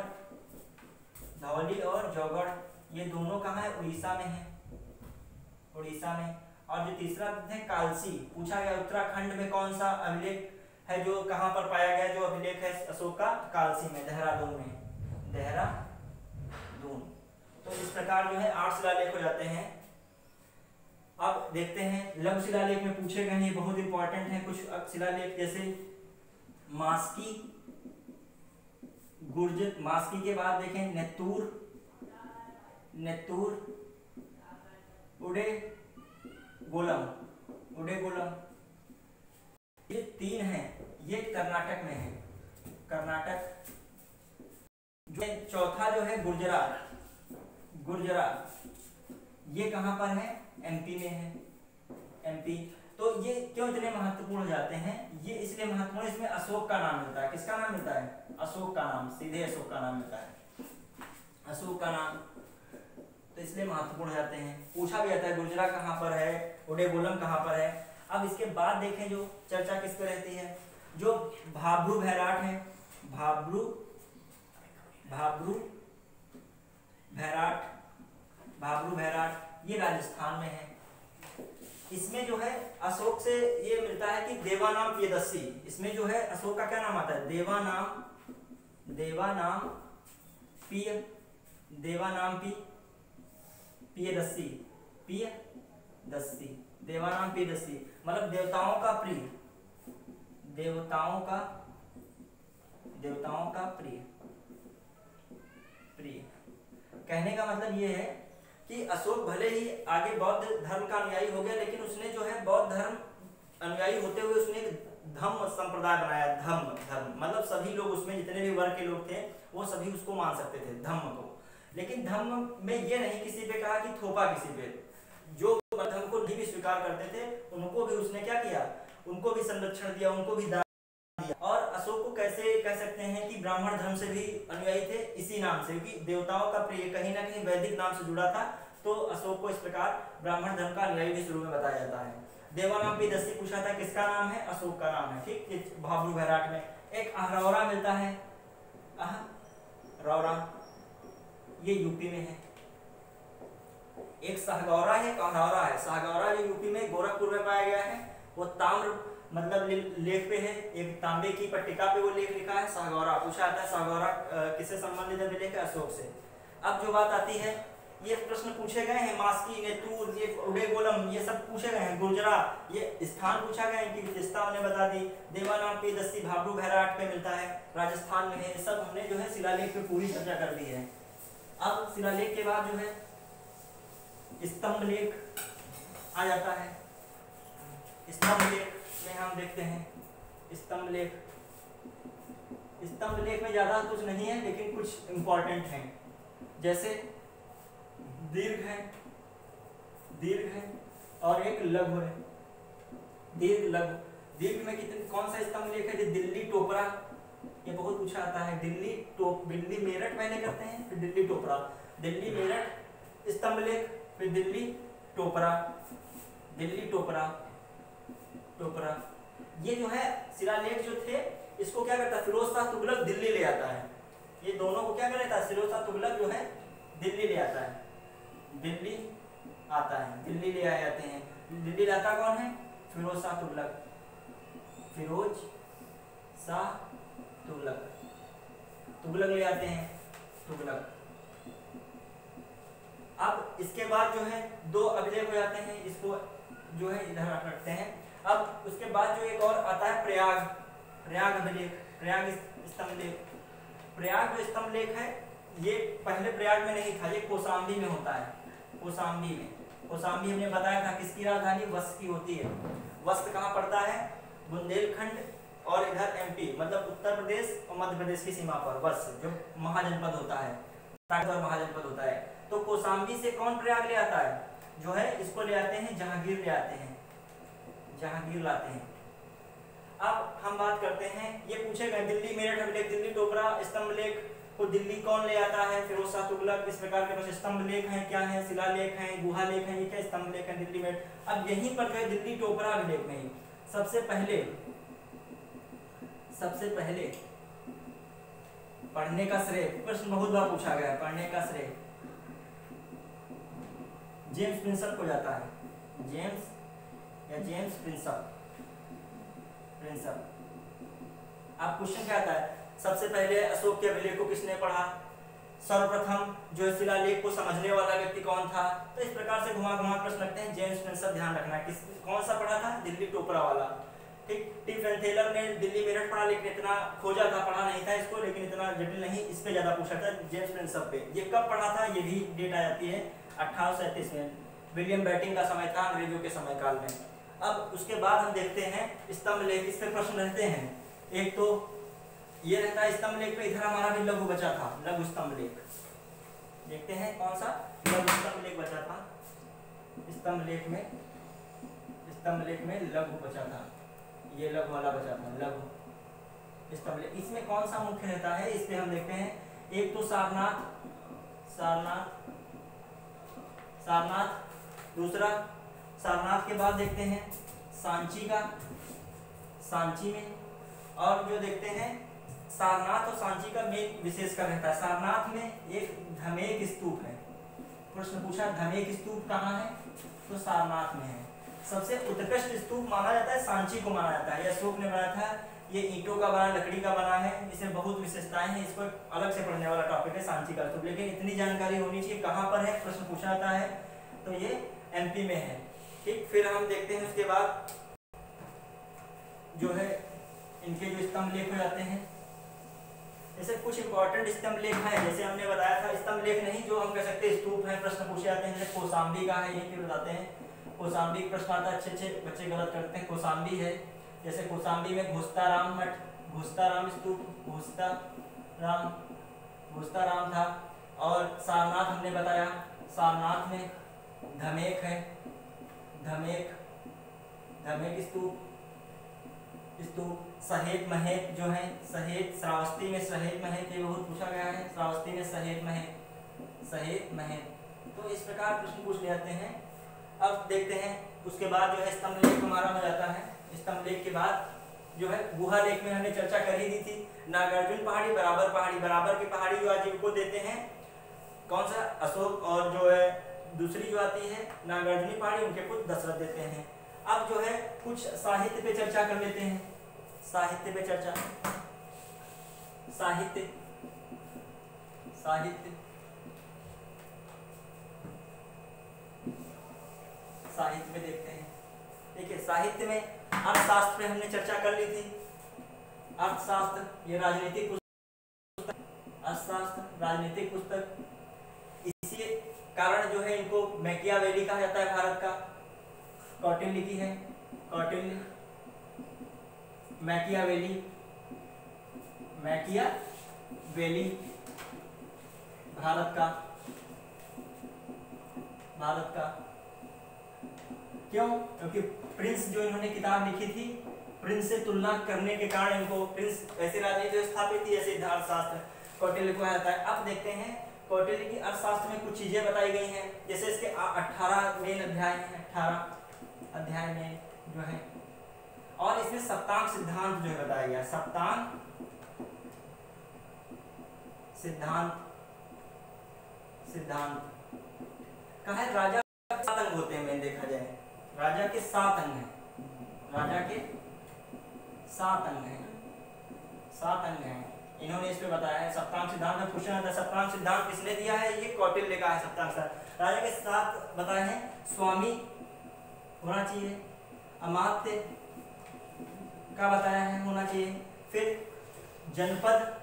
धौली और जौगढ़ ये दोनों कहाँ है, उड़ीसा में है, उड़ीसा में। और जो तीसरा है कालसी, पूछा गया उत्तराखंड में कौन सा अभिलेख है जो कहाँ पर पाया गया, जो अभिलेख है अशोक का, कालसी में, देहरादून में, देहरादून। तो इस प्रकार जो है 8 शिलालेख हो जाते हैं। अब देखते हैं लघु शिलालेख में पूछे गए हैं, ये बहुत इंपॉर्टेंट है कुछ शिलालेख, जैसे मास्की, गुर्जर, मास्की के बाद देखें नेत्तूर, नेत्तूर, उड़े गोलम, उड़े गोलम, ये 3 हैं, ये कर्नाटक में है, कर्नाटक। जो चौथा जो है गुर्जरात, गुर्जरात ये कहाँ पर है, एमपी में है, एमपी। तो ये क्यों इतने महत्वपूर्ण हो जाते हैं, ये इसलिए महत्वपूर्ण, इसमें अशोक का नाम मिलता है। किसका नाम मिलता है, अशोक का नाम, सीधे अशोक का नाम मिलता है, अशोक का नाम, तो इसलिए महत्वपूर्ण हो जाते हैं। पूछा भी जाता है गुर्जरा कहाँ पर है, उडेगोलम कहाँ पर है। अब इसके बाद देखें जो चर्चा किस पे रहती है, जो भाब्रू भैराट है, भाब्रू, भाब्रू भैराट, भाब्रू भैराट ये राजस्थान में है। इसमें जो है अशोक से ये मिलता है कि देवानाम प्रियदर्शी, इसमें जो है अशोक का क्या नाम आता है, देवानाम, देवानाम प्रिय, देवानाम प्रियदर्शी, प्रियदर्शी, देवानाम प्रियदर्शी मतलब देवताओं का प्रिय, देवताओं का, देवताओं का प्रिय, प्रिय। कहने का मतलब ये है कि अशोक भले ही आगे बौद्ध धर्म का अनुयायी हो गया, लेकिन उसने जो है बौद्ध धर्म अनुयायी होते हुए उसने धम्म संप्रदाय बनाया। धर्म मतलब सभी लोग उसमें जितने भी वर्ग के लोग थे वो सभी उसको मान सकते थे धम्म को। लेकिन धम्म में ये नहीं किसी पे कहा कि थोपा किसी पे, जो धर्म को नहीं भी स्वीकार करते थे उनको भी उसने क्या किया, उनको भी संरक्षण दिया, उनको भी दान दिया। और अशोक को कैसे कह सकते हैं कि ब्राह्मण धर्म से भी अनुयायी थे, इसी नाम से, क्योंकि देवताओं का प्रिय कहीं ना कहीं वैदिक नाम से जुड़ा था, तो अशोक को इस प्रकार ब्राह्मण धर्म का अनुयायी भी शुरू में बताया जाता है। देवानाम प्रियदर्शी पूछा था, किसका नाम है, अशोक का नाम है, ठीक। भाब्रू भैराट में एक अहरौरा मिलता है, अहरौरा ये यूपी में है। एक सहगौरा है, एक अहरौरा है। सहगौरा जो यूपी में गोरखपुर में पाया गया है, वो ताम्र मतलब लेख पे है, एक तांबे की पट्टिका पे वो लेख लिखा है सहगौरा। पूछा जाता है सहगौरा किससे संबंधित है, लेख अशोक से। अब जो बात आती है ये प्रश्न पूछे गए हैं। मास्की, नेतूर, ये उडेगोलम, ये सब पूछे गए हैं। गुर्जरा, ये स्थान पूछा गया है कि विशेषता हमने बता दी। देवानाम पे दस्ती भाबरू भैराट पे मिलता है, राजस्थान में है। ये सब हमने जो है शिलालेख पे पूरी चर्चा कर दी है। अब शिलालेख के बाद जो है स्तंभ लेख आ जाता है। स्तंभ लेख में हम देखते हैं स्तंभ लेख। स्तंभ लेख में ज्यादा कुछ नहीं है लेकिन कुछ इंपॉर्टेंट है, जैसे दीर्घ है और एक लघु है। दीर्घ लघु। दीर्घ में कितने कौन सा स्तंभ लेख है? दिल्ली टोपरा, ये बहुत पूछा आता है। दिल्ली मेरठ पहले करते हैं, फिर दिल्ली टोपरा। दिल्ली मेरठ स्तंभ लेख, फिर दिल्ली टोपरा। दिल्ली टोपरा ये जो है शिलालेख जो थे, इसको क्या करता है फिरोज शाह तुगलक दिल्ली ले आता है। ये दोनों को क्या कर लेता है फिरोज शाह तुगलक जो है दिल्ली ले आता है। दिल्ली आता है, दिल्ली ले आए जाते हैं। दिल्ली लाता कौन है? फिरोज शाह तुगलक। फिरोज शाह तुगलक ले आते हैं, तुगलक। अब इसके बाद जो है दो अभिलेख हो जाते हैं, इसको जो है इधर रखते हैं। अब उसके बाद जो एक और आता है प्रयाग अभिलेख, प्रयाग स्तंभ लेख। प्रयाग जो स्तंभ लेख है, ये पहले प्रयाग में नहीं था, ये कौशाम्बी में होता है। कौशाम्बी हमने बताया था किसकी राजधानी? वत्स की होती है। वत्स कहाँ पड़ता है? बुंदेलखंड और इधर एमपी, मतलब उत्तर प्रदेश और मध्य प्रदेश की सीमा पर वत्स जो महाजनपद होता है, ताकतवर महाजनपद होता है। तो कौशाम्बी से कौन प्रयाग ले आता है? जो है इसको ले आते हैं जहांगीर, ले आते हैं जहांगीर लाते हैं। अब हम बात करते हैं, ये पूछे गए दिल्ली मेरठ अभिलेख, दिल्ली टोपरा स्तंभ लेख को दिल्ली कौन ले आता है? फिरोज शाह तुगलक। इस प्रकार के पास स्तंभ लेख हैं, क्या है? शिलालेख हैं, गुहा लेख हैं, ये क्या स्तंभ लेख है दिल्ली मेरठ। अब यहीं पर जो है दिल्ली टोपरा अभिलेख में सबसे पहले पढ़ने का श्रेय, प्रश्न बहुत बार पूछा गया है, पढ़ने का श्रेय जेम्स प्रिंसप को जाता है। James Prinsep. अब क्वेश्चन क्या आता है? सबसे पहले अशोक के अभिलेख को किसने पढ़ा? सर्वप्रथम जो है शिलालेख को समझने वाला व्यक्ति कौन था? तो इस प्रकार से घुमा प्रश्न रखते हैं। जेम्स प्रिंसप, ध्यान रखना किस कौन सा पढ़ा था? दिल्ली टोपरा वाला। ठीक। टी फ्रेंथेलर ने दिल्ली मेरठ पढ़ा, लेकिन इतना खोजा था, पढ़ा नहीं था इसको, लेकिन इतना जटिल नहीं, इस पे ज्यादा पूछा था जेम्स प्रिंसप पे। ये कब पढ़ा था? ये भी डेट आ जाती है 1837 में, विलियम बैटिंग का समय था, अंग्रेजों के समय काल में। अब उसके बाद हम देखते हैं स्तंभ लेख, इस पे प्रश्न रहते हैं। एक तो ये रहता है स्तंभ लेख पे, इधर हमारा भी लघु बचा था, लघु स्तंभ लेख। देखते हैं कौन सा लघु स्तंभ लेख बचा था। स्तंभ लेख में लघु बचा था, ये लघु वाला बचा था, लघु स्तंभ लेख। इसमें कौन सा मुख्य रहता है? इस पे हम देखते हैं, एक तो सारनाथ, दूसरा सारनाथ के बाद देखते हैं सांची में, और जो देखते हैं सारनाथ और सांची का मेन विशेष कर रहता है। सारनाथ में एक धमेक स्तूप है, प्रश्न पूछा धमेक स्तूप कहाँ है? तो सारनाथ में है। सबसे उत्कृष्ट स्तूप माना जाता है सांची को माना जाता है। यह अशोक ने बनाया था, ये ईंटों का बना, लकड़ी का बना है, इसमें बहुत विशेषताएं हैं, इसको अलग से पढ़ने वाला टॉपिक है सांची का स्तूप। लेकिन इतनी जानकारी होनी चाहिए कहाँ पर है, प्रश्न पूछा जाता है, तो ये एमपी में है। ठीक। फिर हम देखते हैं उसके बाद जो है इनके जो स्तंभ लेख हो जाते हैं, जैसे कुछ इंपॉर्टेंट स्तंभ लेख हैं, जैसे हमने बताया था स्तंभ लेख नहीं, जो हम कह सकते हैं स्तूप है, प्रश्न पूछे जाते हैं। जैसे कौशाम्बी का है, ये क्यों बताते हैं? कौशाम्बी प्रश्न आता है, अच्छे बच्चे गलत करते हैं। कौशाम्बी है, जैसे कौशाम्बी में घोस्ताराम मठ, घोस्ताराम स्तूप, घोस्ताराम था। और सारनाथ हमने बताया, सारनाथ में धमेक है, धमेक स्तूप। सहेत महेत जो है, सहेत श्रावस्ती में सहेत महेत, ये बहुत पूछा गया है, श्रावस्ती में सहेत महेत। तो इस प्रकार प्रश्न पूछ ले जाते हैं। अब देखते हैं उसके बाद जो है स्तंभ लेख हमारा हो जाता है। स्तंभ लेख के बाद जो है गुहा लेख में हमने चर्चा कर ही दी थी। नागार्जुन पहाड़ी, बराबर की पहाड़ी जो आजीव को देते हैं, कौन सा? अशोक। और जो है दूसरी जो आती है नागार्जुनी पहाड़ी, उनके पुत्र दशरथ देते हैं। अब जो है कुछ साहित्य पे चर्चा कर लेते हैं। साहित्य साहित्य में देखते हैं। देखिए साहित्य में अर्थशास्त्र पे हमने चर्चा कर ली थी। अर्थशास्त्र ये राजनीतिक पुस्तक, अर्थशास्त्र राजनीतिक पुस्तक। इसी कारण जो है इनको मैकियावेली कहा जाता है भारत का। कौटिल्य की है, कौटिल्य, मैकियावेली, मैकियावेली भारत का, भारत का। क्यों? क्योंकि प्रिंस जो इन्होंने किताब लिखी थी, प्रिंस से तुलना करने के कारण इनको प्रिंस ऐसी राजनीति स्थापित थी जैसे अर्थशास्त्र कौटिल्य को आता है। अब देखते हैं कौटिल्य की अर्थशास्त्र में कुछ चीजें बताई गई हैं, जैसे इसके 18 मेन अध्याय हैं, 18 अध्याय में जो है, और इसमें सप्तांग सिद्धांत जो है बताया गया। सप्तांग सिद्धांत, सिद्धांत कहा है राजा 7 अंग होते हैं। मैंने देखा जाए राजा के 7 अंग हैं, राजा के 7 अंग हैं, 7 अंग हैं। इन्होंने इस पे बताया है। सप्तांग सिद्धांत में पूछा जाता है सप्तांग सिद्धांत किसने दिया है? ये कौटिल्य का है। सप्तांग सिद्धांत राजा के 7 बताए हैं। स्वामी होना चाहिए, अमात्य का बताया है होना चाहिए, फिर जनपद,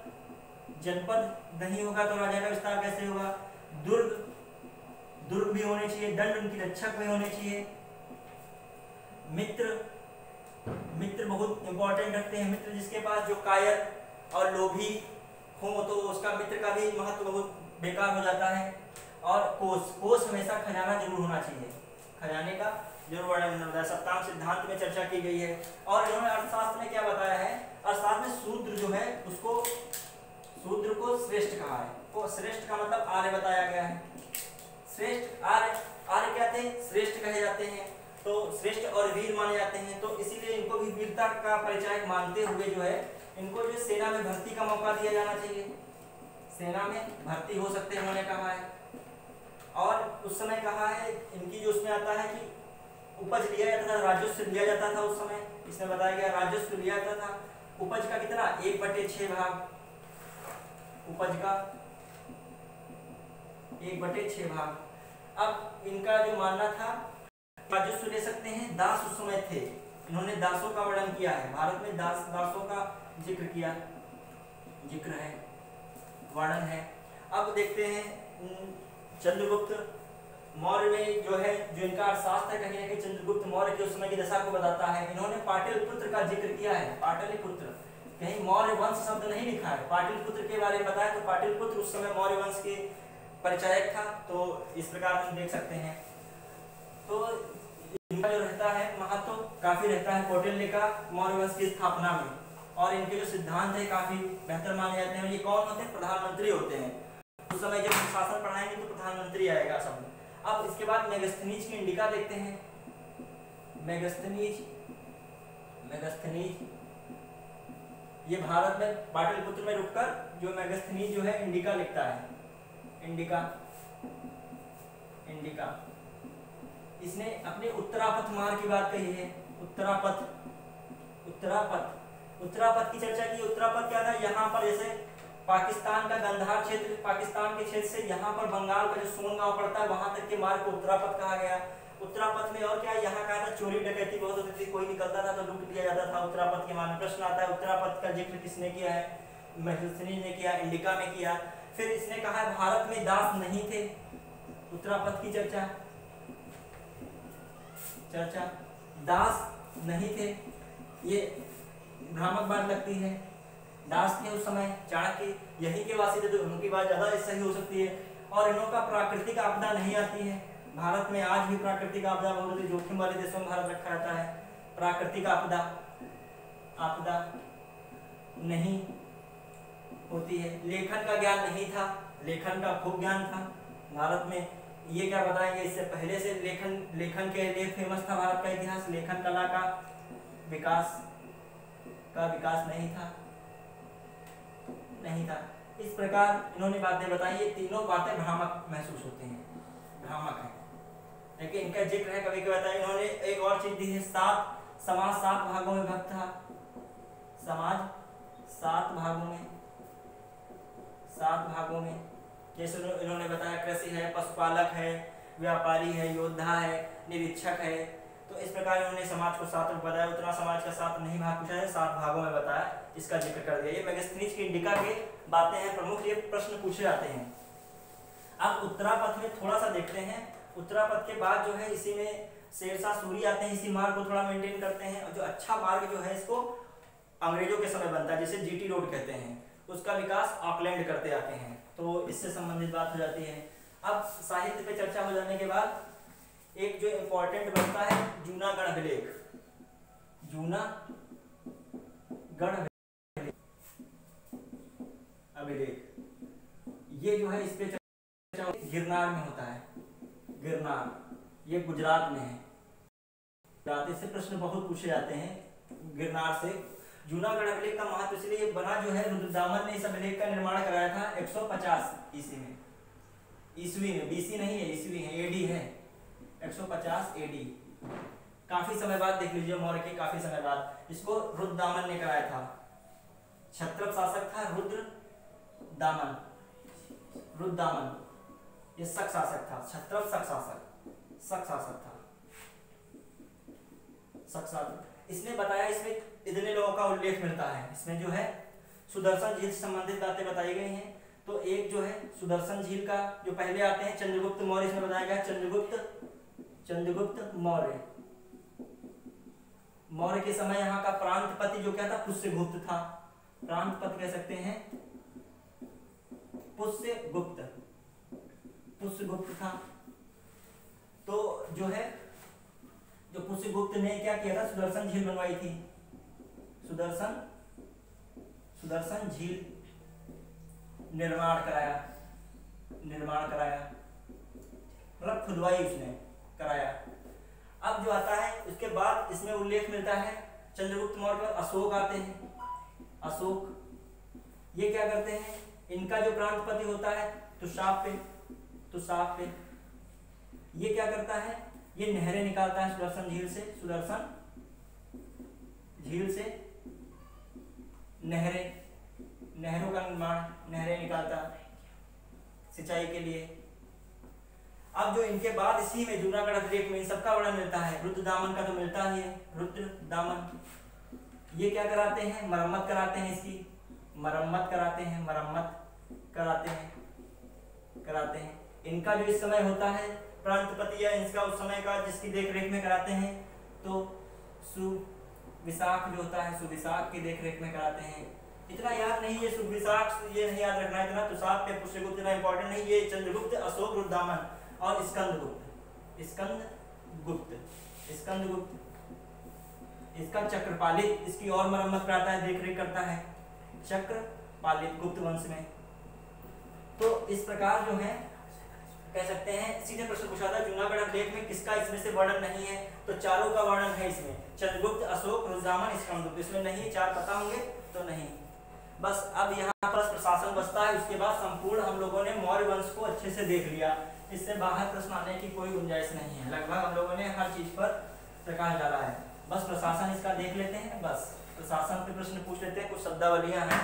जनपद नहीं होगा तो राजा का विस्तार कैसे होगा? दुर्ग, दुर्ग भी होने चाहिए, दंड उनकी रक्षक भी होने चाहिए, मित्र, मित्र बहुत इंपॉर्टेंट रखते हैं। मित्र जिसके पास जो कायर और लोभी हो तो उसका मित्र का भी महत्व बहुत बेकार हो जाता है। और कोष, कोष हमेशा खजाना जरूर होना चाहिए, खजाने का जरूर वर्णन होता है। सप्तांग सिद्धांत में चर्चा की गई है। और इन्होंने अर्थशास्त्र में क्या बताया है? अर्थशास्त्र में शूद्र जो है उसको, शूद्र को श्रेष्ठ कहा है। वो श्रेष्ठ का मतलब आर्य बताया गया है। श्रेष्ठ, आर्य, आर्य क्या थे? श्रेष्ठ कहे जाते हैं, तो श्रेष्ठ और वीर माने जाते हैं। तो इसीलिए इनको भी वीरता का परिचय मानते हुए जो है इनको जो सेना में भर्ती का मौका दिया जाना चाहिए, सेना में भर्ती हो सकते हैं उन्होंने कहा है। और उस समय कहा है इनकी जो उसमें आता है कि उपज लिया जाता था, राजस्व लिया जाता था उस समय, इसमें बताया गया राजस्व लिया जाता था। उपज का कितना? 1/6 भाग, उपज का 1/6 भाग। अब इनका जो मानना था राजस्व ले सकते हैं। दास उस समय थे, इन्होंने दासों का वर्णन किया है। भारत में दासों का जिक्र किया, जिक्र है, वर्णन है। अब देखते हैं चंद्रगुप्त मौर्य में जो है, जो इनका अर्थशास्त्र है कहीं ना कहीं चंद्रगुप्त मौर्य के उस समय की दशा को बताता है। इन्होंने पाटलिपुत्र का जिक्र किया है, पाटलिपुत्र, कहीं मौर्य वंश शब्द नहीं लिखा है, पाटलिपुत्र के बारे में बताया। तो पाटलिपुत्र उस समय मौर्य वंश के परिचायक था। तो इस प्रकार हम देख सकते हैं। तो इनका जो रहता है महत्व काफी रहता है कौटिल्य का मौर्य वंश की स्थापना में, और इनके जो सिद्धांत है काफी बेहतर माने जाते हैं। ये कौन होते हैं? प्रधानमंत्री होते हैं। उस समय जब हम शासन पढ़ाएंगे तो प्रधानमंत्री आएगा शब्द। अब इसके बाद मेगास्थनीज की इंडिका देखते हैं। मेगास्थनीज, मेगास्थनीज ये भारत में पाटलिपुत्र में रुककर जो मेगास्थनीज जो है इंडिका लिखता है, इंडिका, इंडिका। इसने अपने उत्तरापथ मार्ग की बात कही है। उत्तरापथ, उत्तरापथ, उत्तरापथ की चर्चा की। उत्तरापथ क्या था? यहाँ पर जैसे पाकिस्तान का गंधार क्षेत्र, पाकिस्तान के क्षेत्र से यहाँ पर बंगाल का जो सोन गांव पड़ता है वहां तक के मार्ग को उत्तरापथ कहा गया। उत्तरापथ में और क्या यहाँ कहा था? चोरी डकैती बहुत होती थी, कोई निकलता था तो लूट लिया जाता था। उत्तरापथ के मामले प्रश्न आता है उत्तरापथ का जिक्र किसने किया है? मेगास्थनीज ने किया, इंडिका में किया। फिर इसने कहा है भारत में दास नहीं थे। उत्तरापथ की चर्चा, चर्चा दास नहीं थे, ये भ्रामक बात लगती है। दास थे उस समय, चाणक्य यही के वासी थे तो उनकी बात ज्यादा सही हो सकती है। और इन्हों का प्राकृतिक आपदा नहीं आती है। भारत में आज भी प्राकृतिक आपदा बहुत जोखिम वाले देशों में भारत रखा जाता है। प्राकृतिक आपदा, आपदा नहीं होती है। लेखन का ज्ञान नहीं था, लेखन का खूब ज्ञान था भारत में। ये क्या बताएंगे? इससे पहले से लेखन के लिए फेमस था भारत का इतिहास। लेखन कला का विकास नहीं था, नहीं था। इस प्रकार इन्होंने बातें बताई। ये तीनों बातें भ्रामक महसूस होती हैं, भ्रामक है। देखिए इनका जिक्र है कभी कभी बताया। इन्होंने एक और चीज दी है, समाज 7 भागों में विभक्त था। समाज 7 भागों में, 7 भागों में। जैसे इन्होंने बताया कृषि है, पशुपालक है, व्यापारी है, योद्धा है, निरीक्षक है। तो इस प्रकार उन्होंने समाज को 7 में बताया। उतना समाज का 7 नहीं भाग पूछा है, 7 भागों में बताया, इसका जिक्र कर दिया। ये मेगास्थनीज की इंडिका के बातें हैं प्रमुख, ये प्रश्न पूछे जाते हैं। अब उत्तरापथ में थोड़ा सा देखते हैं। उत्तरापथ के बाद जो है इसी में शेरशाह सूरी आते हैं, इसी मार्ग को थोड़ा मेंटेन करते हैं। और जो अच्छा मार्ग जो है इसको अंग्रेजों के समय बनता है, जिसे जीटी रोड कहते हैं, उसका विकास ऑकलैंड करते आते हैं। तो इससे संबंधित बात हो जाती है। अब साहित्य पे चर्चा हो जाने के बाद एक जो इम्पोर्टेंट बनता है जूनागढ़ अभिलेख। जूनागढ़ अभिलेख, ये जो है इस पे चर्चा गिरनार में होता है। गिरनार ये गुजरात में है। इससे प्रश्न बहुत पूछे जाते हैं गिरनार से। जूनागढ़ अभिलेख का महत्व इसलिए बना, जो है रुद्रदामन ने इस अभिलेख का निर्माण कराया था 150 ईस्वी में। ईस्वी में, बीसी नहीं है, ईस्वी है, एडी है, 150 एडी। काफी समय बाद देख लीजिए, मौर्य के काफी समय बाद इसको रुद्रदामन ने कराया था। क्षत्रप शासक था रुद्रदामन, ये शक शासक था। क्षत्रप शक शासक था। इसने बताया, इसमें इतने लोगों का उल्लेख मिलता है। इसमें जो है सुदर्शन झील से संबंधित बातें बताई गई हैं। तो एक जो है सुदर्शन झील का जो पहले आते हैं चंद्रगुप्त मौर्य, इसमें बताया गया चंद्रगुप्त मौर्य के समय यहाँ का प्रांतपति जो क्या था, पुष्यगुप्त था। प्रांतपति कह सकते हैं, पुष्यगुप्त था। तो जो है जो पुष्यगुप्त ने क्या किया था, सुदर्शन झील बनवाई थी। सुदर्शन झील निर्माण कराया, मतलब खुदवाई उसने कराया। अब जो आता है उसके बाद इसमें उल्लेख मिलता है चंद्रगुप्त मौर्य पर अशोक आते हैं। अशोक ये क्या करते हैं, इनका जो प्रांतपति होता है तुषाप पे ये क्या करता है, ये नहरें निकालता है सुदर्शन झील से नहरों का निर्माण, नहरें निकालता सिंचाई के लिए। अब जो इनके बाद इसी में जूनागढ़ अभिलेख में इन सबका वर्णन मिलता है। रुद्रदामन का तो मिलता ही है। रुद्रदामन ये क्या कराते हैं, मरम्मत कराते हैं, इसकी मरम्मत कराते हैं। इनका जो इस समय होता है प्रांतपति या इसका उस समय का जिसकी देखरेख में कराते हैं, तो सुविशाख जो होता है, सुविशाख की देखरेख में कराते हैं। इतना याद नहीं, ये सुविशाख ये नहीं याद रखना इतना। तुषाप पे पुष्यगुप्त इतना इंपॉर्टेंट नहीं। ये चंद्रगुप्त, अशोक, रुद्रदामन और स्कंदगुप्त इसका चक्रपालित, इसकी और मरम्मत कराता है, देखरेख करता है चक्रपालित गुप्त वंश में। तो इस प्रकार जो है कह सकते हैं, सीधे प्रश्न पूछा था जूनागढ़ अभिलेख में किसका इसमें से वर्णन नहीं है, तो चारों का वर्णन है इसमें। चंद्रगुप्त, अशोक, रुद्रदामन, स्कंदगुप्त, इसमें नहीं। 4 पता होंगे तो नहीं। बस अब यहाँ पर प्रशासन बचता है। उसके बाद संपूर्ण हम लोगों ने मौर्य वंश को अच्छे से देख लिया। इससे बाहर प्रश्न आने की कोई गुंजाइश नहीं है। लगभग हम लोगों ने हर चीज पर प्रकाश डाला है। बस प्रशासन इसका देख लेते हैं, बस प्रशासन पे प्रश्न पूछ लेते हैं। कुछ शब्दावलियां हैं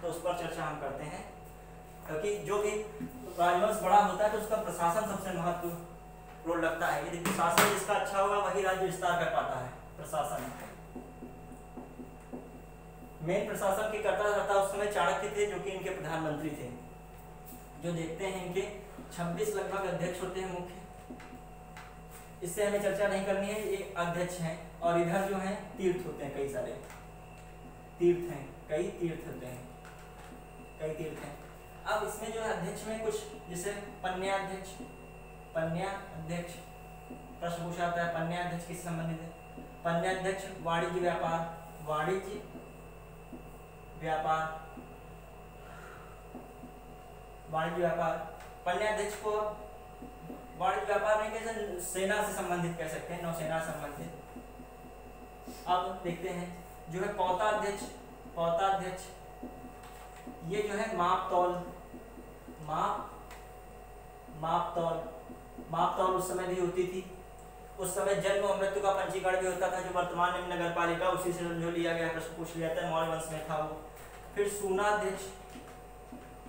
तो उस पर चर्चा हम करते हैं, क्योंकि जो भी राजवंश बड़ा होता है तो उसका प्रशासन सबसे महत्व रोल लगता है। यदि प्रशासन जिसका अच्छा होगा वही राज्य विस्तार कर पाता है। प्रशासन मेन प्रशासन की करता था उस समय चाणक्य थे, जो कि इनके प्रधानमंत्री थे। जो देखते हैं इनके 26 लगभग अध्यक्ष होते हैं मुख्य। इससे हमें चर्चा नहीं करनी है, ये अध्यक्ष हैं। और इधर जो है तीर्थ होते हैं, कई सारे तीर्थ हैं, कई तीर्थ हैं। अब इसमें जो है अध्यक्ष में कुछ जैसे पन्याध्यक्ष प्रश्न पूछा जाता है। पन्याध्यक्ष किससे संबंधित है? पन्याध्यक्ष वाणिज्य व्यापार। पन्याध्यक्ष को वाणिज्य व्यापार में कैसे, सेना से संबंधित कह सकते हैं, नौसेना से संबंधित। अब देखते हैं जो है पौताध्यक्ष ये जो है माप तौल उस समय भी होती थी। उस समय जन्म और मृत्यु का पंजीकरण भी होता था, जो वर्तमान में नगर पालिका उसी से जो लिया गया प्रश्न पूछ लिया था, मौर्य वंश में था वो। फिर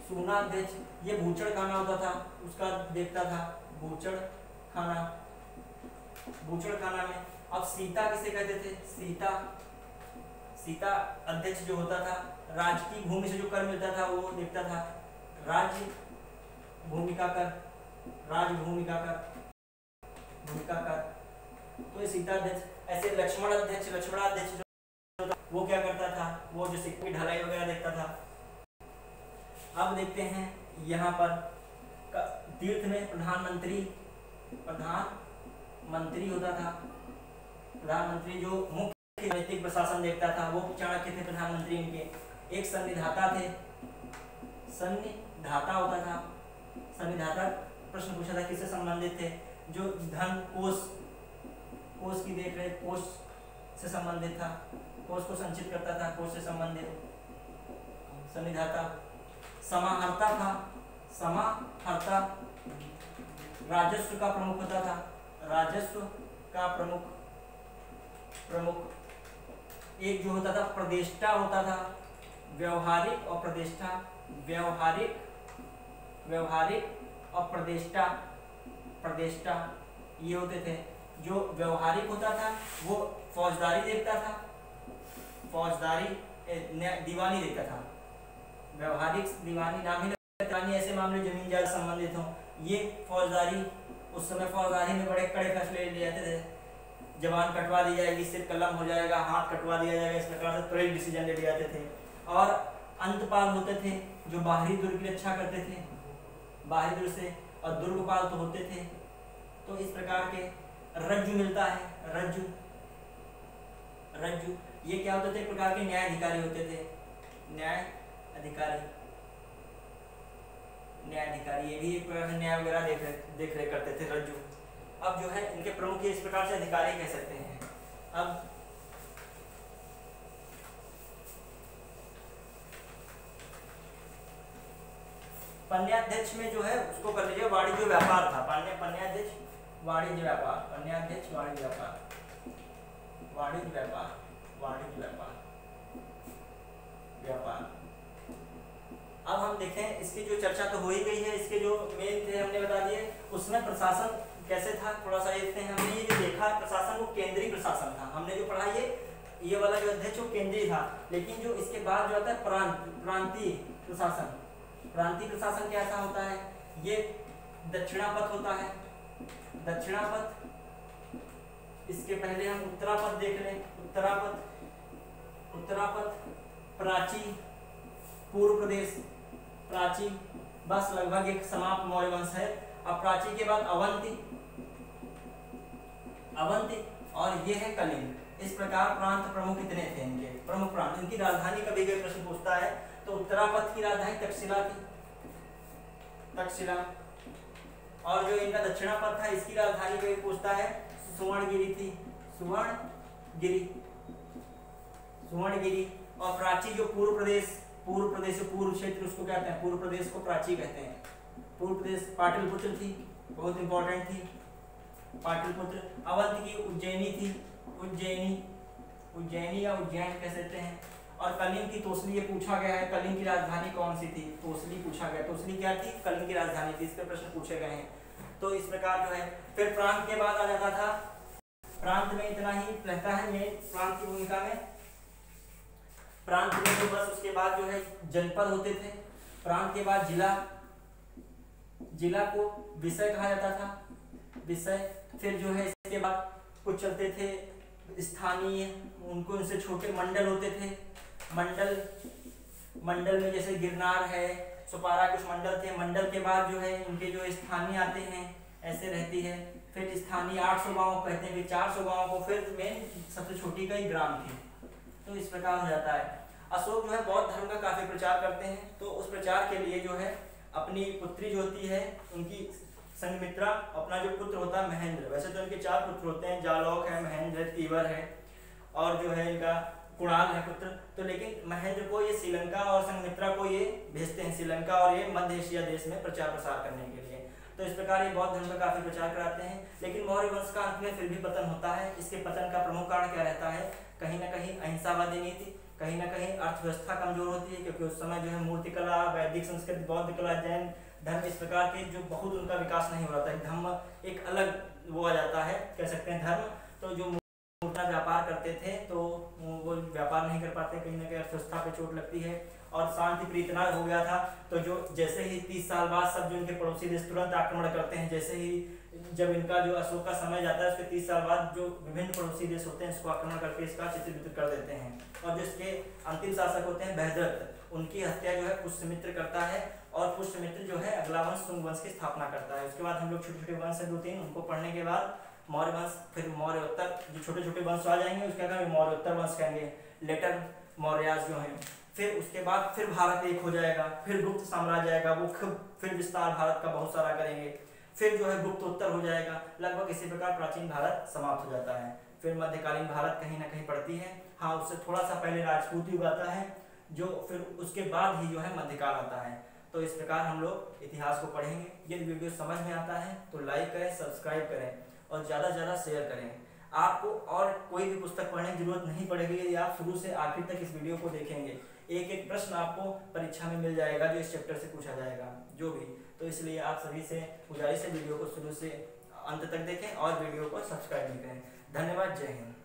सूनाध्यक्ष ये भूचड़ खाना होता था, उसका देखता था भूचड़ खाना, बूचड़खाना में। अब सीता किसे कहते थे? सीता अध्यक्ष जो होता था, राजकीय भूमि से जो कर मिलता था वो देखता था, राज्य भूमिका कर, भूमिका कर। तो ये सीता अध्यक्ष। ऐसे लक्ष्मणाध्यक्ष जो था वो क्या करता था? वो जो सिक्के की ढलाई वगैरह देखता था। अब देखते हैं यहाँ पर तीर्थ में प्रधानमंत्री होता था। प्रधानमंत्री जो मुख्य नैतिक प्रशासन देखता था वो चाणक्य थे प्रधानमंत्री इनके। एक संविधाता थे, संविधाता होता था। संविधाता प्रश्न पूछा था किससे संबंधित थे? जो धन कोष की देख रेख, कोष से संबंधित था, कोष को संचित करता था, कोष से संबंधित संविधाता। समाहर्ता था, समाहर्ता राजस्व का प्रमुख होता था, राजस्व का प्रमुख। एक जो होता था प्रदेष्टा होता था, व्यवहारिक और प्रदेष्टा, व्यवहारिक और प्रदेष्टा ये होते थे। जो व्यवहारिक होता था वो फौजदारी देखता था, दीवानी देखता था। व्यवहारिक दीवानी नाम ही ऐसे मामले जमीन जायदाद संबंधित हों, ये फौजदारी। उस समय फौजदारी में बड़े कड़े फैसले लिए जाते थे, जबान कटवा दी जाएगी, सिर कलम हो जाएगा, हाथ कटवा दिया जाएगा, इस प्रकार से त्वरित डिसीजन ले लिए जाते थे। और अंतपाल होते थे जो बाहरी दुर्ग की रक्षा करते थे, बाहरी दुर्ग से, और दुर्गपाल तो होते थे। तो इस प्रकार के रज्जु मिलता है, रज्जु ये क्या होते थे? एक प्रकार के न्यायाधिकारी होते थे, न्यायाधिकारी ये भी एक प्रकार से न्याय वगैरह देख रेख करते थे, रज्जु। अब जो है इनके प्रमुख इस प्रकार से अधिकारी कह सकते हैं। अब पन्याध्यक्ष में जो है उसको कर लीजिए, वाणिज्य व्यापार था। पन्याध्यक्ष वाणिज्य व्यापार। अब हम देखें इसकी जो चर्चा तो हो ही गई है, इसके जो मेन थे हमने बता दिए। उसमें प्रशासन कैसे था थोड़ा सा देखते हैं। हमने ये जो देखा प्रशासन वो केंद्रीय प्रशासन था, हमने जो पढ़ा ये वाला जो अध्यक्ष वो केंद्रीय था। लेकिन जो इसके बाद जो आता है प्रांतीय प्रशासन, प्रांतीय प्रशासन कैसा होता है? ये दक्षिणापथ होता है, दक्षिणापथ। इसके पहले हम उत्तरापथ देख लें, उत्तरापथ प्राची, पूर्व प्रदेश, प्राची बस लगभग एक समाप्त मौर्य वंश है। अब प्राची के बाद अवंती और ये है कलिंग। इस प्रकार प्रांत प्रमुख कितने थे इनके? प्रमुख प्रांत। इनकी राजधानी कभी कोई प्रश्न पूछता है तो उत्तरापथ की राजधानी तक्षशिला थी, और जो इनका दक्षिणापथ था इसकी राजधानी कोई पूछता है सुवर्णगिरी थी, सुवर्णगिरी। और प्राची जो पूर्व प्रदेश पूर्व क्षेत्र उसको कहते हैं, पूर्व प्रदेश को प्राची कहते हैं। पूर्व प्रदेश पाटलिपुत्र थी, बहुत इंपॉर्टेंट थी पाटलिपुत्र। अवध की उज्जैनी थी, उज्जैनी या उज्जैन कह सकते हैं। और कलिंग की तोसली, ये पूछा गया है कलिंग की राजधानी कौन सी थी? तोसली पूछा गया। तोसली क्या थी? कलिंग की राजधानी थी। इस पे प्रश्न पूछे गए हैं। तो इस प्रकार जो है फिर प्रांत के बाद आ जाता था, प्रांत में इतना ही रहता है मेन प्रांत की भूमिका में। प्रांत में तो बस उसके बाद जो है जनपद होते थे। प्रांत के बाद जिला को विषय कहा जाता था, विषय। फिर जो है इसके बाद कुछ चलते थे स्थानीय, उनसे छोटे मंडल होते थे। मंडल में जैसे गिरनार है, सुपारा, कुछ मंडल थे। मंडल के बाद जो है इनके जो स्थानीय आते हैं, ऐसे रहती है। फिर स्थानीय 800 गाँव कहते हैं, 400 गाँव को फिर मेन सबसे छोटी का ही ग्राम थी। तो इस प्रकार हो जाता है। अशोक जो है बौद्ध धर्म का काफी प्रचार करते हैं, तो उस प्रचार के लिए जो है अपनी पुत्री जो होती है उनकी संघमित्रा, अपना जो पुत्र होता है महेंद्र, वैसे तो इनके 4 पुत्र होते हैं, जालौक है, महेंद्र है, तीवर है और जो है इनका कुणाल है पुत्र। तो लेकिन महेंद्र को ये श्रीलंका और संघमित्रा को ये भेजते हैं श्रीलंका और ये मध्य एशिया देश में प्रचार प्रसार करने के लिए। तो इस प्रकार ये बौद्ध धर्म का काफी प्रचार कराते हैं। लेकिन मौर्य वंश का अंत में फिर भी पतन होता है। इसके पतन का प्रमुख कारण क्या रहता है? कहीं ना कहीं अहिंसावादी नीति, कहीं ना कहीं अर्थव्यवस्था कमजोर होती है, क्योंकि उस समय जो है मूर्तिकला, वैदिक संस्कृति, बौद्ध कला, जैन धर्म इस प्रकार के जो बहुत उनका विकास नहीं हो रहा था, धर्म एक अलग वो आ जाता है, कह सकते हैं धर्म। तो जो अपना व्यापार करते थे तो वो व्यापार नहीं कर पाते, कहीं ना कहीं अर्थव्यवस्था पे चोट लगती है और शांति प्रिय इतना हो गया था। तो जो जैसे ही 30 साल बाद सब जो इनके पड़ोसी देश तुरंत आक्रमण करते हैं, जैसे ही जब इनका जो अशोक का समय जाता है उसके 30 साल बाद जो विभिन्न पड़ोसी देश होते हैं इसको आक्रमण करके इसका चित्र वित्र कर देते हैं। और जो इसके अंतिम शासक होते हैं बृहद्रथ, उनकी हत्या जो है पुष्यमित्र करता है और पुष्यमित्र जो है अगला वंश शुंग वंश की स्थापना करता है। उसके बाद हम लोग छोटे छोटे वंश है 2-3 उनको पढ़ने के बाद मौर्य वंश, फिर मौर्योत्तर, जो छोटे छोटे वंश आ जाएंगे उसका कहेंगे मौर्योत्तर वंश कहेंगे, लेटर मौर्यास जो हैं। फिर उसके बाद फिर भारत एक हो जाएगा, फिर गुप्त साम्राज्य आएगा, वो फिर विस्तार भारत का बहुत सारा करेंगे, फिर जो है गुप्तोत्तर हो जाएगा। लगभग इसी प्रकार प्राचीन भारत समाप्त हो जाता है। फिर मध्यकालीन भारत कहीं ना कहीं पड़ती है, हाँ उससे थोड़ा सा पहले राजपूत युग आता है, जो फिर उसके बाद ही जो है मध्यकाल आता है। तो इस प्रकार हम लोग इतिहास को पढ़ेंगे। यदि वीडियो समझ में आता है तो लाइक करें, सब्सक्राइब करें और ज़्यादा से ज़्यादा शेयर करें। आपको और कोई भी पुस्तक पढ़ने की जरूरत नहीं पड़ेगी यदि आप शुरू से आखिर तक इस वीडियो को देखेंगे। एक एक प्रश्न आपको परीक्षा में मिल जाएगा जो इस चैप्टर से पूछा जाएगा जो भी। तो इसलिए आप सभी से गुजारिश है वीडियो को शुरू से अंत तक देखें और वीडियो को सब्सक्राइब भी करें। धन्यवाद, जय हिंद।